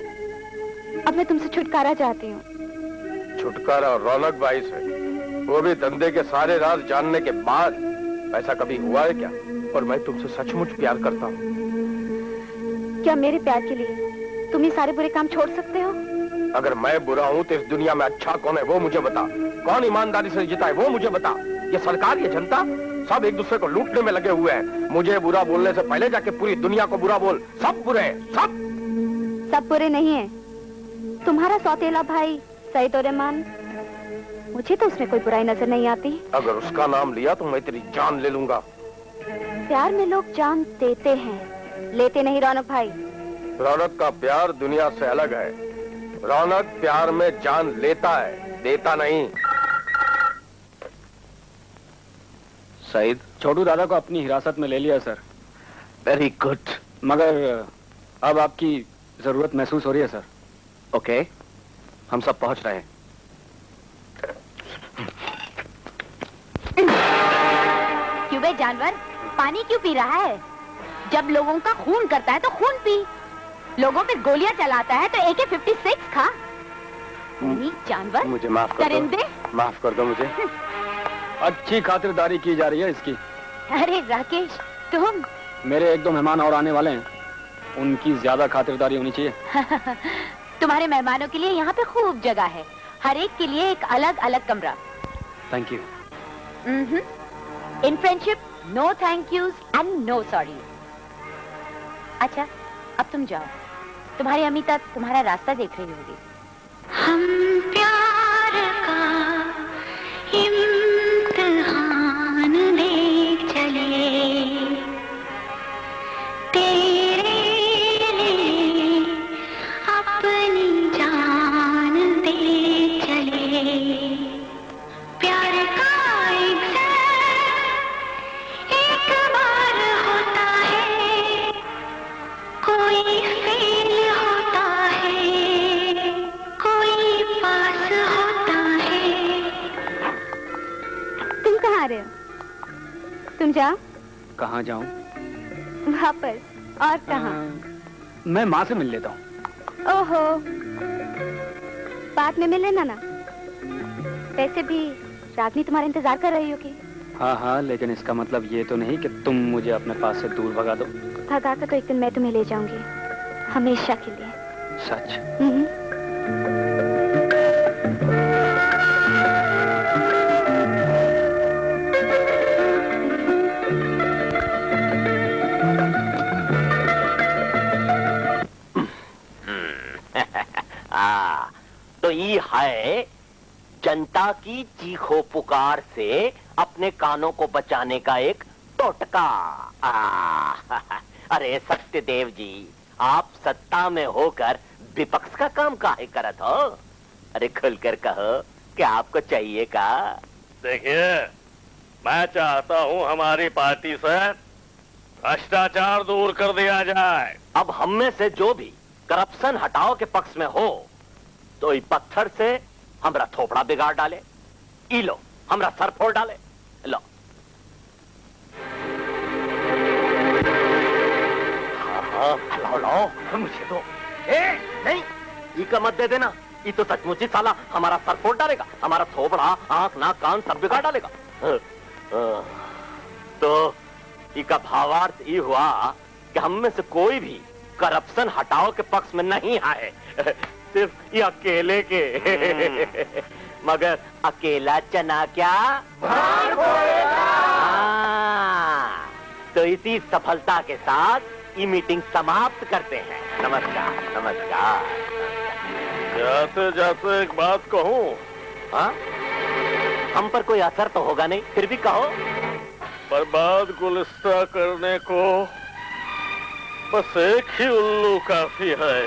अब मैं तुमसे छुटकारा चाहती हूँ। छुटकारा रौनक भाई से, वो भी धंधे के सारे राज जानने के बाद? ऐसा कभी हुआ है क्या? और मैं तुमसे सचमुच प्यार करता हूँ। क्या मेरे प्यार के लिए तुम ये सारे बुरे काम छोड़ सकते हो? अगर मैं बुरा हूँ तो इस दुनिया में अच्छा कौन है वो मुझे बता। कौन ईमानदारी से जीता है वो मुझे बता। ये सरकार, ये जनता, सब एक दूसरे को लूटने में लगे हुए हैं। मुझे बुरा बोलने से पहले जाके पूरी दुनिया को बुरा बोल। सब बुरे हैं, सब बुरे नहीं है। तुम्हारा सौतेला भाई सईद और रहमान, मुझे तो उसमें कोई बुराई नजर नहीं आती। अगर उसका नाम लिया तो मैं तेरी जान ले लूंगा। प्यार में लोग जान देते हैं, लेते नहीं रौनक भाई। रौनक का प्यार दुनिया से अलग है। रौनक प्यार में जान लेता है, देता नहीं। सईद, छोटू दादा को अपनी हिरासत में ले लिया सर। Very good. मगर अब आपकी जरूरत महसूस हो रही है सर। ओके, हम सब पहुंच रहे हैं। क्यों बे जानवर, पानी क्यों पी रहा है? जब लोगों का खून करता है तो खून पी, लोगों पे गोलियां चलाता है तो AK-56 खा। नहीं जानवर, मुझे माफ कर दरिंदे। दो, माफ कर दो मुझे। अच्छी खातिरदारी की जा रही है इसकी। अरे राकेश, तुम? मेरे एक दो मेहमान और आने वाले हैं, उनकी ज्यादा खातिरदारी होनी चाहिए। तुम्हारे मेहमानों के लिए यहाँ पे खूब जगह है, हर एक के लिए एक अलग अलग कमरा। Thank you. In friendship no thank yous and no sorry. अच्छा, अब तुम जाओ, तुम्हारी अमिता तुम्हारा रास्ता देख रही होगी। हम प्यार का इम्तिहान देख चले, तेरे लिए अपनी जान दे चले। प्यार का एग्जाम एक बार होता है, कोई फेल होता है, कोई पास होता है। तुम कहाँ आ रहे हो? तुम जाओ। कहाँ जाऊं? वापस। और कहाँ? मैं माँ से मिल लेता हूँ। ओहो, बाद में मिल लेना ना। वैसे भी रागनी तुम्हारा इंतजार कर रही होगी। हाँ हाँ, लेकिन इसका मतलब ये तो नहीं कि तुम मुझे अपने पास से दूर भगा दो। भगा कर तो एक दिन मैं तुम्हें ले जाऊंगी, हमेशा के लिए। सच? तो ये है जनता की चीखो पुकार से अपने कानों को बचाने का एक टोटका। अरे सत्यदेव जी, आप सत्ता में होकर विपक्ष का काम काहे करत हो? अरे खुलकर कहो कि आपको चाहिए का? देखिए, मैं चाहता हूँ हमारी पार्टी से भ्रष्टाचार दूर कर दिया जाए। अब हम में से जो भी करप्शन हटाओ के पक्ष में हो तो ई पत्थर से हमरा थोपड़ा बिगाड़ डाले, ई लो हमरा सर फोड़ डाले। लो हाँ, लो मुझे दो। नहीं, ई का मत दे देना, ई तो सचमुच ही साला हमारा सर फोड़ डालेगा, हमारा थोपड़ा आंख नाक कान सब बिगाड़ डालेगा। तो ई का भावार्थ ये हुआ कि हम में से कोई भी करप्शन हटाओ के पक्ष में नहीं आए, सिर्फ ये अकेले के। मगर अकेला चना क्या हाँ, तो इसी सफलता के साथ ये मीटिंग समाप्त करते हैं। नमस्कार नमस्कार। जाते जाते एक बात कहूं। हाँ, हम पर कोई असर तो होगा नहीं, फिर भी कहो। बर्बाद गुलिस्ता करने को बस एक ही उल्लू काफी है।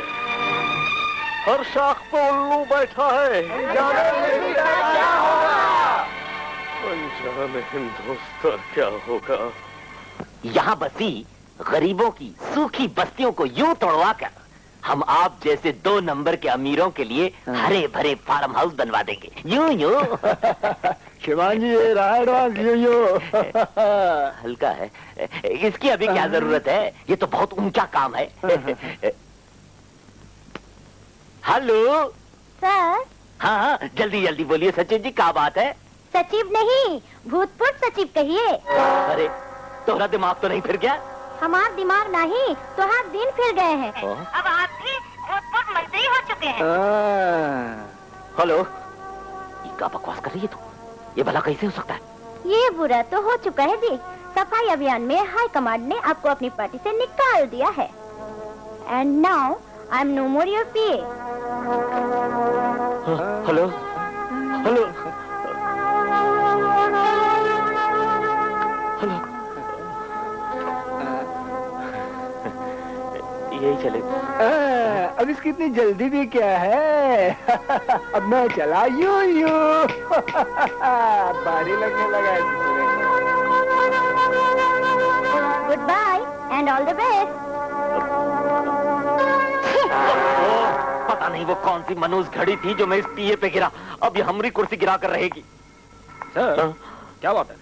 हर शाख पर उल्लू बैठा है। अनजाने हिंदुस्तान क्या होगा। यहाँ बसी गरीबों की सूखी बस्तियों को यूं तोड़वाकर हम आप जैसे 2 नंबर के अमीरों के लिए हरे भरे फार्म हाउस बनवा देंगे। यूं यूं। शिवाजी ये रहा एडवांस यूं हल्का है, इसकी अभी क्या जरूरत है, ये तो बहुत ऊंचा काम है। Hello sir. हाँ हाँ, जल्दी जल्दी बोलिए सचिव जी, क्या बात है? सचिव नहीं, भूतपूर्व सचिव कहिए। अरे तोहरा दिमाग तो नहीं फिर गया? हमार दिमाग नहीं, तो हाथ दिन फिर गए हैं। अब आप भी भूतपूर्व मंत्री हो चुके हैं। हेलो, ये क्या बकवास कर रही है तू? ये भला कैसे हो सकता है? ये बुरा तो हो चुका है जी। सफाई अभियान में हाई कमांड ने आपको अपनी पार्टी से निकाल दिया है। And now I am no more your PA. Hello hello hello, यही चले। अब इसकी इतनी जल्दी भी क्या है? अब मैं चला यूं बारी लगने लगा। Good bye and all the best. पता नहीं वो कौन सी मनूस घड़ी थी जो मैं इस पीए पे गिरा, अब ये हमारी कुर्सी गिरा कर रहेगी। सर क्या बात है,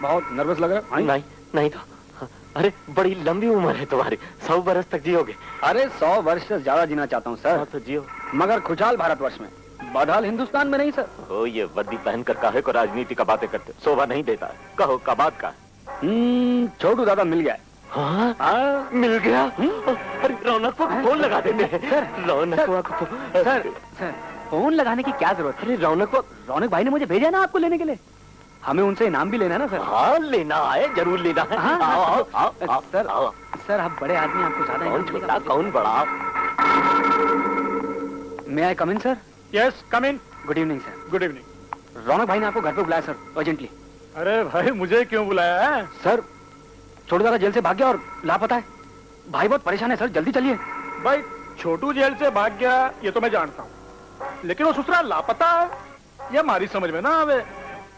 बहुत नर्वस लग रहा है? नहीं नहीं तो, अरे बड़ी लंबी उम्र है तुम्हारी, 100 बरस तक जियोगे। अरे 100 वर्ष से ज्यादा जीना चाहता हूँ सर। तो जियो, मगर खुशहाल भारतवर्ष में, बदहाल हिंदुस्तान में नहीं सर। ओ ये वर्दी पहन कर काहे को राजनीति का बातें करते, शोभा नहीं देता है। कहो का बात का? छोटू दादा मिल गया। हाँ मिल गया। अरे रौनक को फोन लगा देते हैं। रौनक को सर फोन लगाने की क्या जरूरत है? अरे रौनक भाई ने मुझे भेजा ना आपको लेने के लिए। हमें उनसे इनाम भी लेना है ना सर। हाँ लेना है, जरूर लेना है। हाँ, आओ आओ आओ सर आओ। सर आप बड़े आदमी, आपको ज्यादा कौन छोटा कौन बड़ा? May I come in sir? Yes come in. Good evening sir. Good evening. Raunak भाई ने आपको घर पे बुलाया सर, अर्जेंटली। अरे भाई मुझे क्यों बुलाया है? सर छोटू दादा जेल से भाग गया और लापता है। भाई बहुत परेशान है सर, जल्दी चलिए। भाई छोटू जेल से भाग गया ये तो मैं जानता हूँ, लेकिन वो ससुराल लापता है ये हमारी समझ में ना आवे।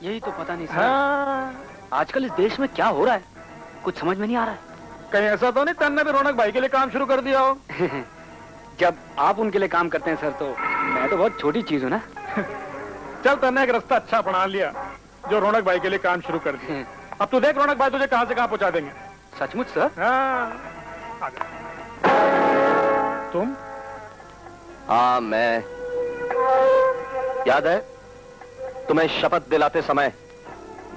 यही तो पता नहीं सर। हाँ। आजकल इस देश में क्या हो रहा है, कुछ समझ में नहीं आ रहा है। कहीं ऐसा तो नहीं तन्ने भी रौनक भाई के लिए काम शुरू कर दिया हो? जब आप उनके लिए काम करते हैं सर, तो मैं तो बहुत छोटी चीज हूँ ना। चल तन्ने एक रास्ता अच्छा अपना लिया जो रौनक भाई के लिए काम शुरू कर दिया। अब तू देख रौनक भाई तुझे कहां से कहां पहुंचा देंगे। सचमुच सर? हाँ। तुम? हाँ मैं। याद है तुम्हें शपथ दिलाते समय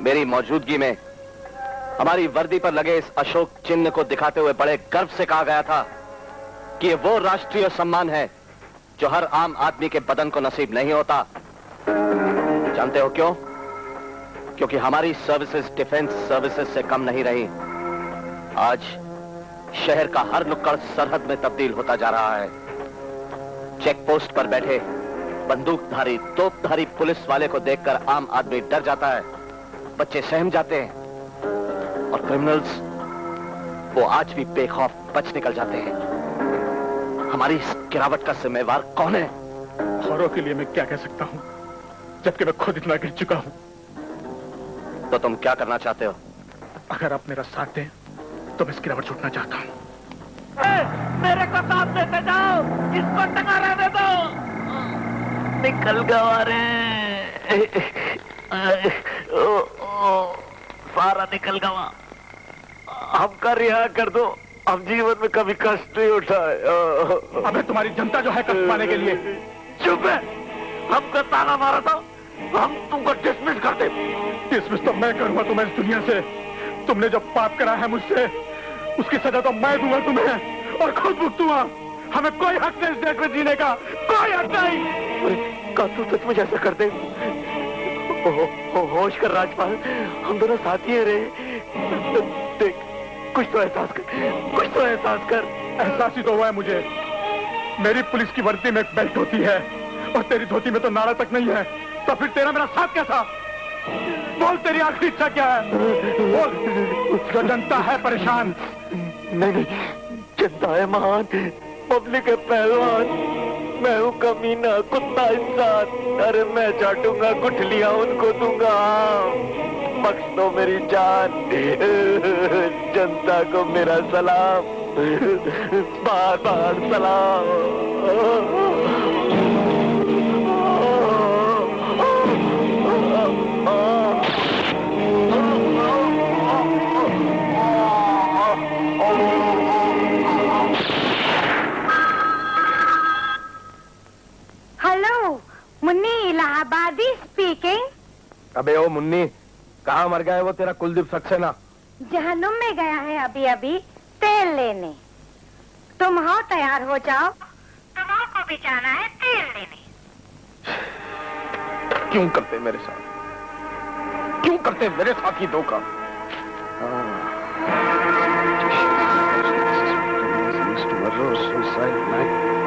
मेरी मौजूदगी में हमारी वर्दी पर लगे इस अशोक चिन्ह को दिखाते हुए बड़े गर्व से कहा गया था कि ये वो राष्ट्रीय सम्मान है जो हर आम आदमी के बदन को नसीब नहीं होता। जानते हो क्यों? क्योंकि हमारी सर्विसेज डिफेंस सर्विसेज से कम नहीं रही। आज शहर का हर नुक्कड़ सरहद में तब्दील होता जा रहा है। चेक पोस्ट पर बैठे बंदूकधारी तोपधारी पुलिस वाले को देखकर आम आदमी डर जाता है, बच्चे सहम जाते हैं और क्रिमिनल्स वो आज भी बेखौफ बच निकल जाते हैं। हमारी इस गिरावट का जिम्मेवार कौन है? औरों के लिए मैं क्या कह सकता हूँ जबकि मैं खुद इतना गिर चुका हूँ। तो तुम क्या करना चाहते हो? अगर आप मेरा साथ दें तो मैं इस गिरावट छूटना चाहता हूँ। मेरे को साथ देते जाओ, इसको टंगा रहने दो। निकल गवा रे, सारा निकल गवा। हमका रिहा कर दो, हम जीवन में कभी कष्ट नहीं उठाए। अबे तुम्हारी जनता जो है कष्ट पाने के लिए। चुप है, हमको ताना मारा था, हम तुमको डिसमिस कर दे। डिसमिस तो मैं करूंगा तुम्हें इस दुनिया से। तुमने जो पाप करा है मुझसे उसकी सजा तो मैं दूंगा तुम्हें और खुद भुगतूंगा। हमें कोई हक नहीं इस देश में जीने का, कोई हक नहीं। का तू सच में ऐसा कर दे? होश कर राजपाल, हम दोनों साथी हैं रे। देख, कुछ तो एहसास कर, कुछ तो एहसास कर। एहसास ही तो हुआ है मुझे। मेरी पुलिस की वर्दी में एक बेल्ट होती है और तेरी धोती में तो नाड़ा तक नहीं है। तो फिर तेरा मेरा साथ कैसा? बोल, तेरी आखिरी इच्छा क्या है? बोल। जो जनता है परेशान। नहीं, जनता है महान, पब्लिक है पहलवान, मैं हूँ कमीना कुत्ता इंसान। अरे मैं चाटूंगा गुठलियां उनको दूंगा। बख्श दो मेरी जान, जनता को मेरा सलाम, बार बार सलाम। हेलो, मुन्नी इलाहाबादी स्पीकिंग। अबे ओ मुन्नी, कहाँ मर गया है वो तेरा कुलदीप सक्सेना? जहन्नुम में गया है अभी अभी तेल लेने। तुम हो तैयार हो जाओ, तुम्हारे भी जाना है तेल लेने। क्यों करते मेरे साथ, क्यों करते मेरे साथ ही धोखा?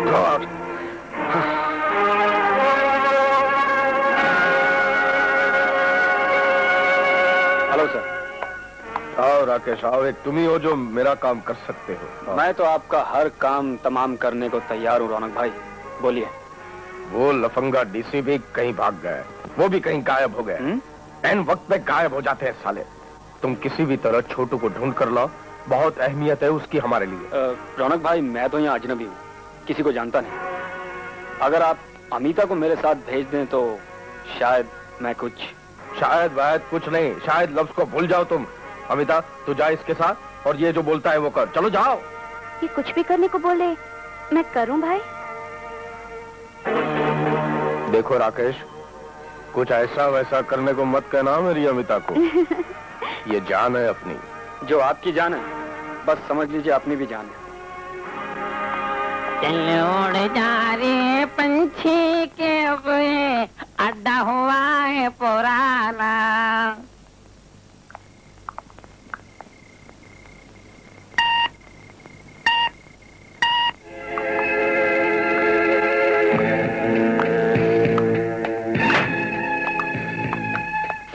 God. Hello sir. आओ राकेश, आओ। एक तुम ही हो जो मेरा काम कर सकते हो। मैं तो आपका हर काम तमाम करने को तैयार हूँ रौनक भाई, बोलिए। वो लफंगा डीसी भी कहीं भाग गए, वो भी कहीं गायब हो गए। एन वक्त पे गायब हो जाते हैं साले। तुम किसी भी तरह छोटू को ढूंढ कर लाओ, बहुत अहमियत है उसकी हमारे लिए। रौनक भाई, मैं तो यहाँ अजनबी हूँ, किसी को जानता नहीं। अगर आप अमीता को मेरे साथ भेज दें तो शायद मैं कुछ। शायद वायद कुछ नहीं, शायद लफ्ज को भूल जाओ तुम। अमिता, तू जा इसके साथ और ये जो बोलता है वो कर। चलो जाओ। ये कुछ भी करने को बोले मैं करूं भाई? देखो राकेश, कुछ ऐसा वैसा करने को मत कहना मेरी अमिता को। ये जान है अपनी। जो आपकी जान है, बस समझ लीजिए अपनी भी जान है। चल उड़ जा रे पंछी के हुए, अड्डा हुआ है पुराना।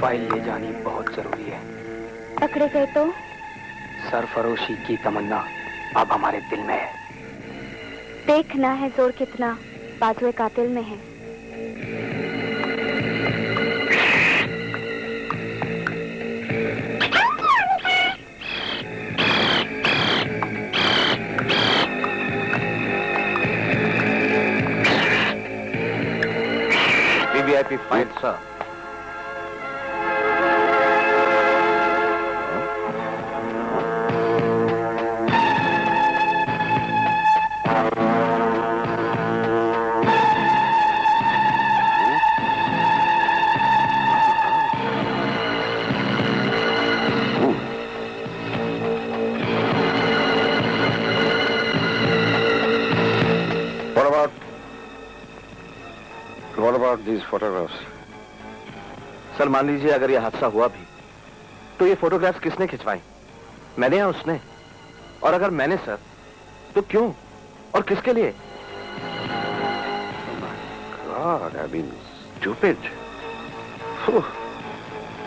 फाइल ले जानी बहुत जरूरी है। पकड़े गए तो? सरफरोशी की तमन्ना अब हमारे दिल में है। देखना है जोर कितना बाजुए कातिल में है। VVIP file sir. What about these photographs? Sir मान लीजिए अगर यह हादसा हुआ भी तो ये फोटोग्राफ्स किसने खिंचवाई? मैंने या उसने? और अगर मैंने सर तो क्यों और किसके लिए? God, I mean, stupid.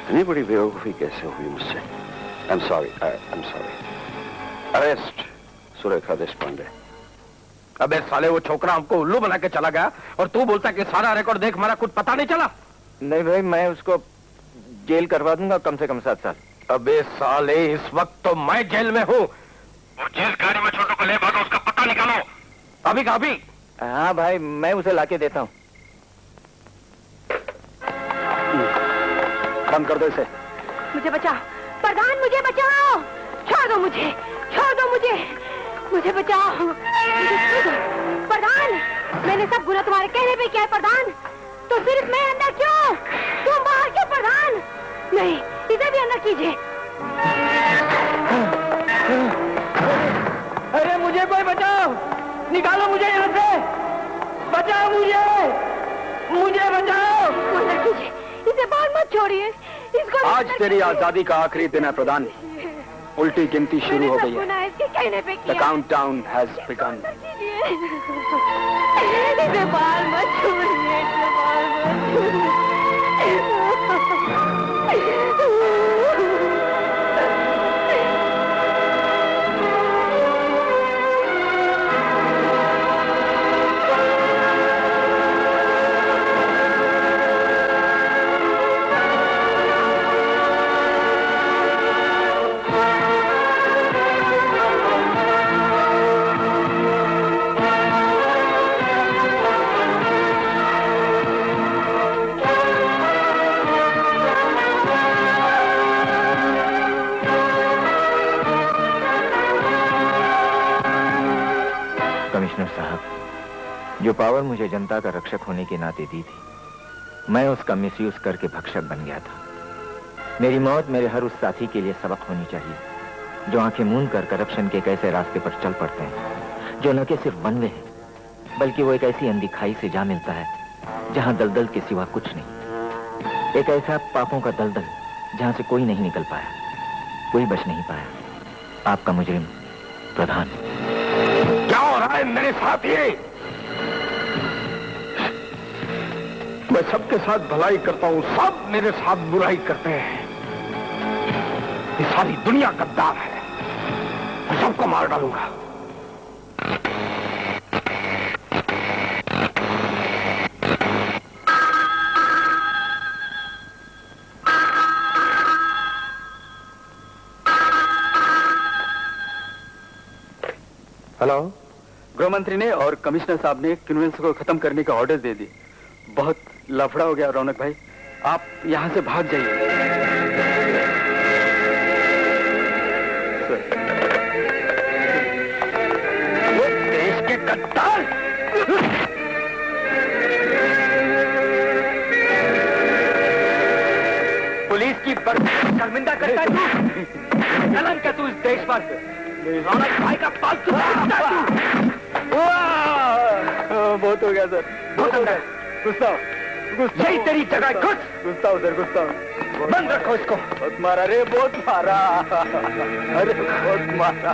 Anybody बेवकूफी कैसे हुई मुझसे? I'm sorry. I'm sorry. Arrest Surekha Deshpande. अबे साले, वो छोकरा हमको उल्लू बना के चला गया और तू बोलता कि सारा रिकॉर्ड देख हमारा कुछ पता नहीं चला। नहीं भाई, मैं उसको जेल करवा दूंगा कम से कम 7 साल। अबे साले, इस वक्त तो मैं जेल में हूँ। और जिस गाड़ी में छोटू को ले भागा उसका पता निकालो अभी का अभी। हाँ भाई, मैं उसे लाके देता हूँ। बंद कर दो इसे। मुझे बचाओ प्रधान, मुझे बचाओ। छोड़ दो मुझे, छोड़ दो मुझे, मुझे बचाओ। मुझे छोड़ दो प्रधान, मैंने सब गुना तुम्हारे कहने पे किया है प्रधान। तो सिर्फ मैं अंदर क्यों, तुम बाहर क्यों प्रधान? नहीं, इसे भी अंदर कीजिए। अरे मुझे कोई बचाओ, निकालो मुझे यहाँ से, बचाओ मुझे, मुझे बचाओ। अंदर कीजिए, इसे बाहर मत छोड़िए। इसको आज तेरी आजादी का आखिरी दिन है प्रधान। उल्टी गिनती शुरू हो गई है। इसके कहने पे The countdown has begun. इसे बाहर मत छोड़िए, इसे बाहर मत छोड़िए। कमिश्नर साहब, जो पावर मुझे जनता का रक्षक होने के नाते दी थी, मैं उसका मिसयूज करके भक्षक बन गया था। मेरी मौत मेरे हर उस साथी के लिए सबक होनी चाहिए जो आंखें मूंद कर करप्शन के एक ऐसे रास्ते पर चल पड़ते हैं जो न कि सिर्फ बनवे है बल्कि वो एक ऐसी अंधी खाई से जा मिलता है जहां दलदल के सिवा कुछ नहीं। एक ऐसा पापों का दलदल जहां से कोई नहीं निकल पाया, कोई बच नहीं पाया। आपका मुजरिम प्रधान। क्या हो रहा है मेरे साथ? ये मैं सबके साथ भलाई करता हूं, सब मेरे साथ बुराई करते हैं। ये सारी दुनिया गद्दार है, मैं सबको मार डालूंगा। हेलो, गृह मंत्री ने और कमिश्नर साहब ने कन्वेंस को खत्म करने का ऑर्डर दे दिए। बहुत लफड़ा हो गया रौनक भाई, आप यहाँ से भाग जाइए। देश के गद्दार! पुलिस की शर्मिंदा करता है तू। कलंक है तू इस देश पर। रौनक भाई का पालतू बहुत हो गया सर, बहुत हो गया। गुस्सा यही तेरी जगह। गुस्सा उधर गुस्सा बंद रखो इसको। बहुत मारा रे, बहुत मारा। अरे बहुत मारा।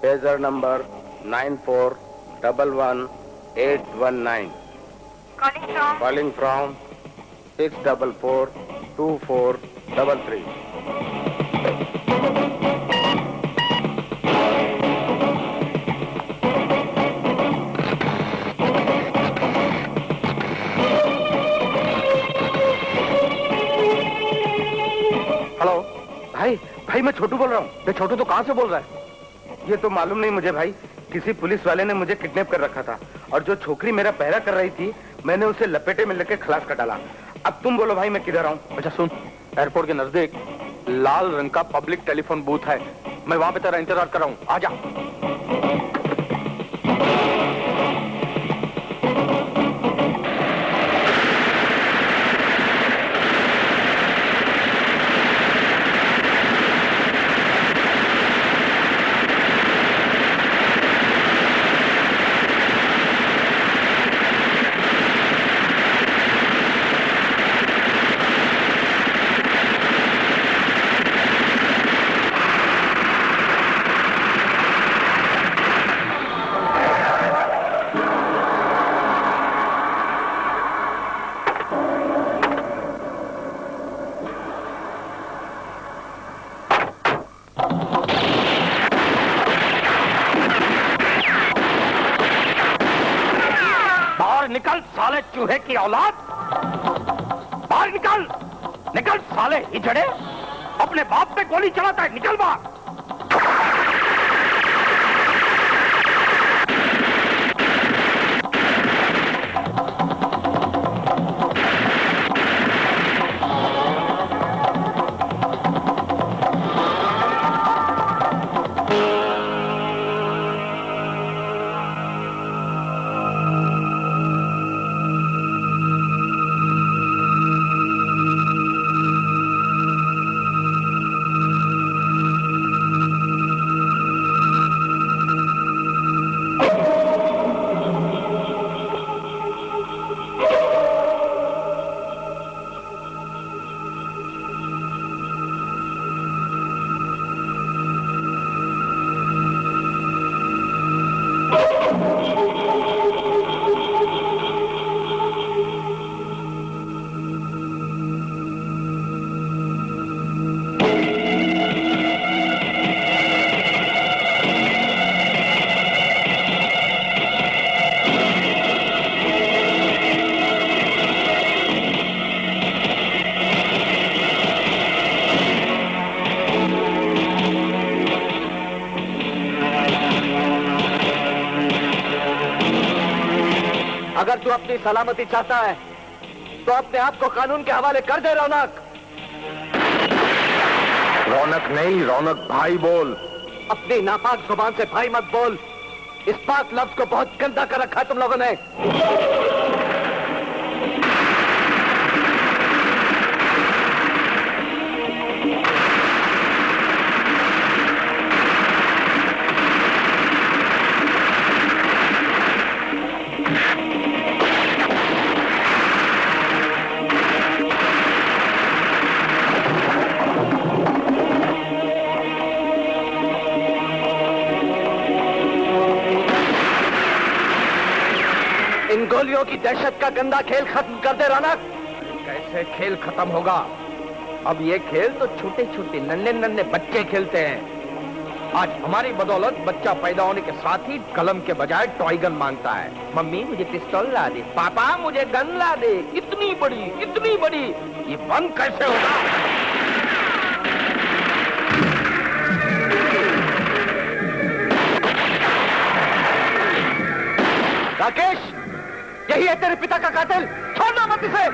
Pager number 94111819। Calling from 6442433। Hello भाई, भाई मैं छोटू बोल रहा हूँ। मैं छोटू तो कहाँ से बोल रहा है? ये तो मालूम नहीं मुझे भाई, किसी पुलिस वाले ने मुझे किडनैप कर रखा था और जो छोकरी मेरा पहरा कर रही थी मैंने उसे लपेटे में लेकर खलास कर डाला। अब तुम बोलो भाई मैं किधर आऊं? अच्छा सुन, एयरपोर्ट के नजदीक लाल रंग का पब्लिक टेलीफोन बूथ है, मैं वहां पे तेरा इंतजार कर रहा हूं, आ जा। निकल साले चूहे की औलाद, बाहर निकल, निकल साले हिजड़े, अपने बाप पे गोली चलाता है, निकल बाहर। तू अपनी सलामती चाहता है तो अपने आप को कानून के हवाले कर दे रौनक। रौनक नहीं, रौनक भाई बोल। अपनी नापाक जुबान से भाई मत बोल। इस पाक लफ्ज को बहुत गंदा कर रखा है तुम लोगों ने। गोलियों की दहशत का गंदा खेल खत्म कर दे रौनक। कैसे खेल खत्म होगा? अब ये खेल तो छोटे छोटे नन्हे नन्हे बच्चे खेलते हैं। आज हमारी बदौलत बच्चा पैदा होने के साथ ही कलम के बजाय टॉय गन मांगता है। मम्मी मुझे पिस्तौल ला दे, पापा मुझे गन ला दे। इतनी बड़ी, ये बंद कैसे होगा? राकेश, यही है तेरे पिता का कातिल। छोड़ना मत इसे।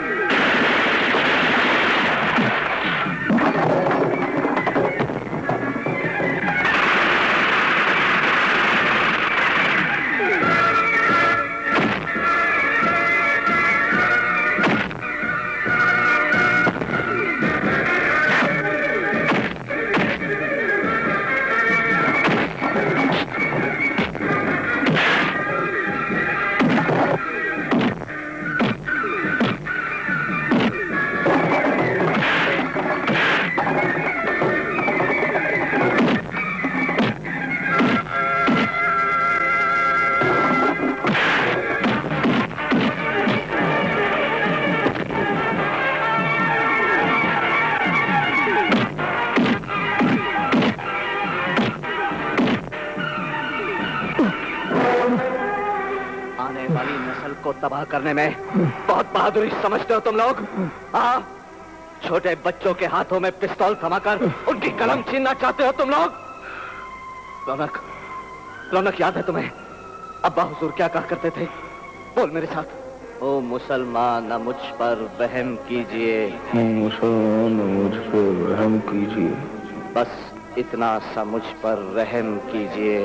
तबाह करने में बहुत बहादुरी समझते हो तुम लोग। हाँ, छोटे बच्चों के हाथों में पिस्तौल थमाकर उनकी कलम छीनना चाहते हो तुम लोग। रौनक याद है तुम्हें अब्बा हुजूर क्या कहा करते थे? बोल मेरे साथ। ओ मुसलमान न मुझ पर वहम कीजिए, मुसलमान मुझ पर रहम कीजिए, बस इतना सा मुझ पर रहम कीजिए,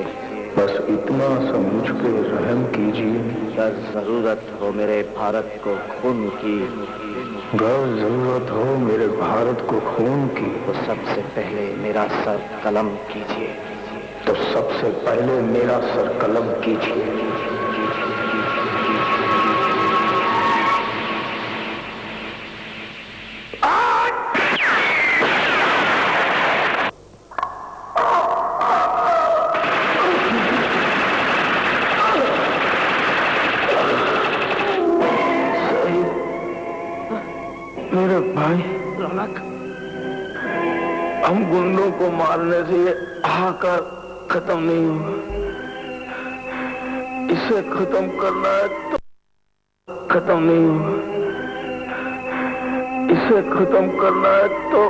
बस इतना सा मुझ पे रहम कीजिए। अगर जरूरत हो मेरे भारत को खून की, अगर जरूरत हो मेरे भारत को खून की, तो सबसे पहले मेरा सर कलम कीजिए, तो सबसे पहले मेरा सर कलम कीजिए। मेरे भाई रौनक, हम गुंडों को मारने से ये हाहाकार खत्म नहीं होगा। इसे खत्म करना है तो खत्म नहीं होगा। इसे खत्म करना है तो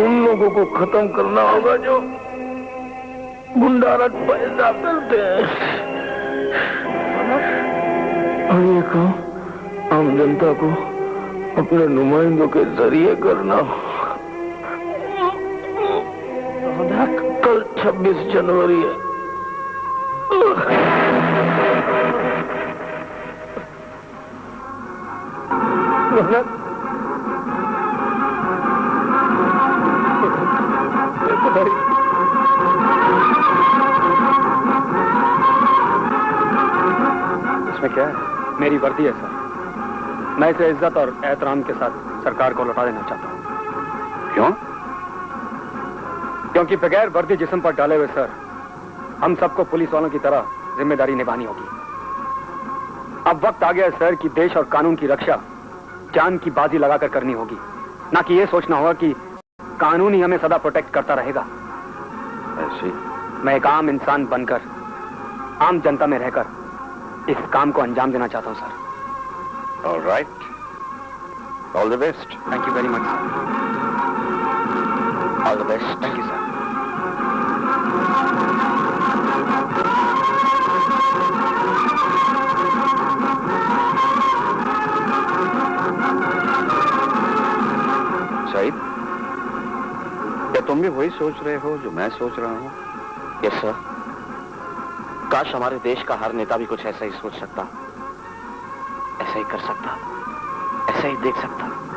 उन लोगों को खत्म करना होगा जो गुंडाराज पैदा करते हैं। और ये काम आम जनता को अपने नुमाइंदों के जरिए करना। कल 26 जनवरी है। इसमें क्या है? मेरी वर्दी है सर। मैं इसे इज्जत और एहतराम के साथ सरकार को लौटा देना चाहता हूं। क्यों? क्योंकि बगैर वर्दी जिस्म पर डाले हुए सर, हम सबको पुलिस वालों की तरह जिम्मेदारी निभानी होगी। अब वक्त आ गया है सर कि देश और कानून की रक्षा जान की बाजी लगाकर करनी होगी, ना कि ये सोचना होगा कि कानून ही हमें सदा प्रोटेक्ट करता रहेगा। ऐसी मैं एक आम इंसान बनकर आम जनता में रहकर इस काम को अंजाम देना चाहता हूं sir. All right. All the best. Thank you very much, sir. All the best. Thank you, sir. Saeed, क्या तुम भी वही सोच रहे हो जो मैं सोच रहा हूँ? Yes sir. काश हमारे देश का हर नेता भी कुछ ऐसा ही सोच सकता, ऐसा ही कर सकता, ऐसा ही देख सकता।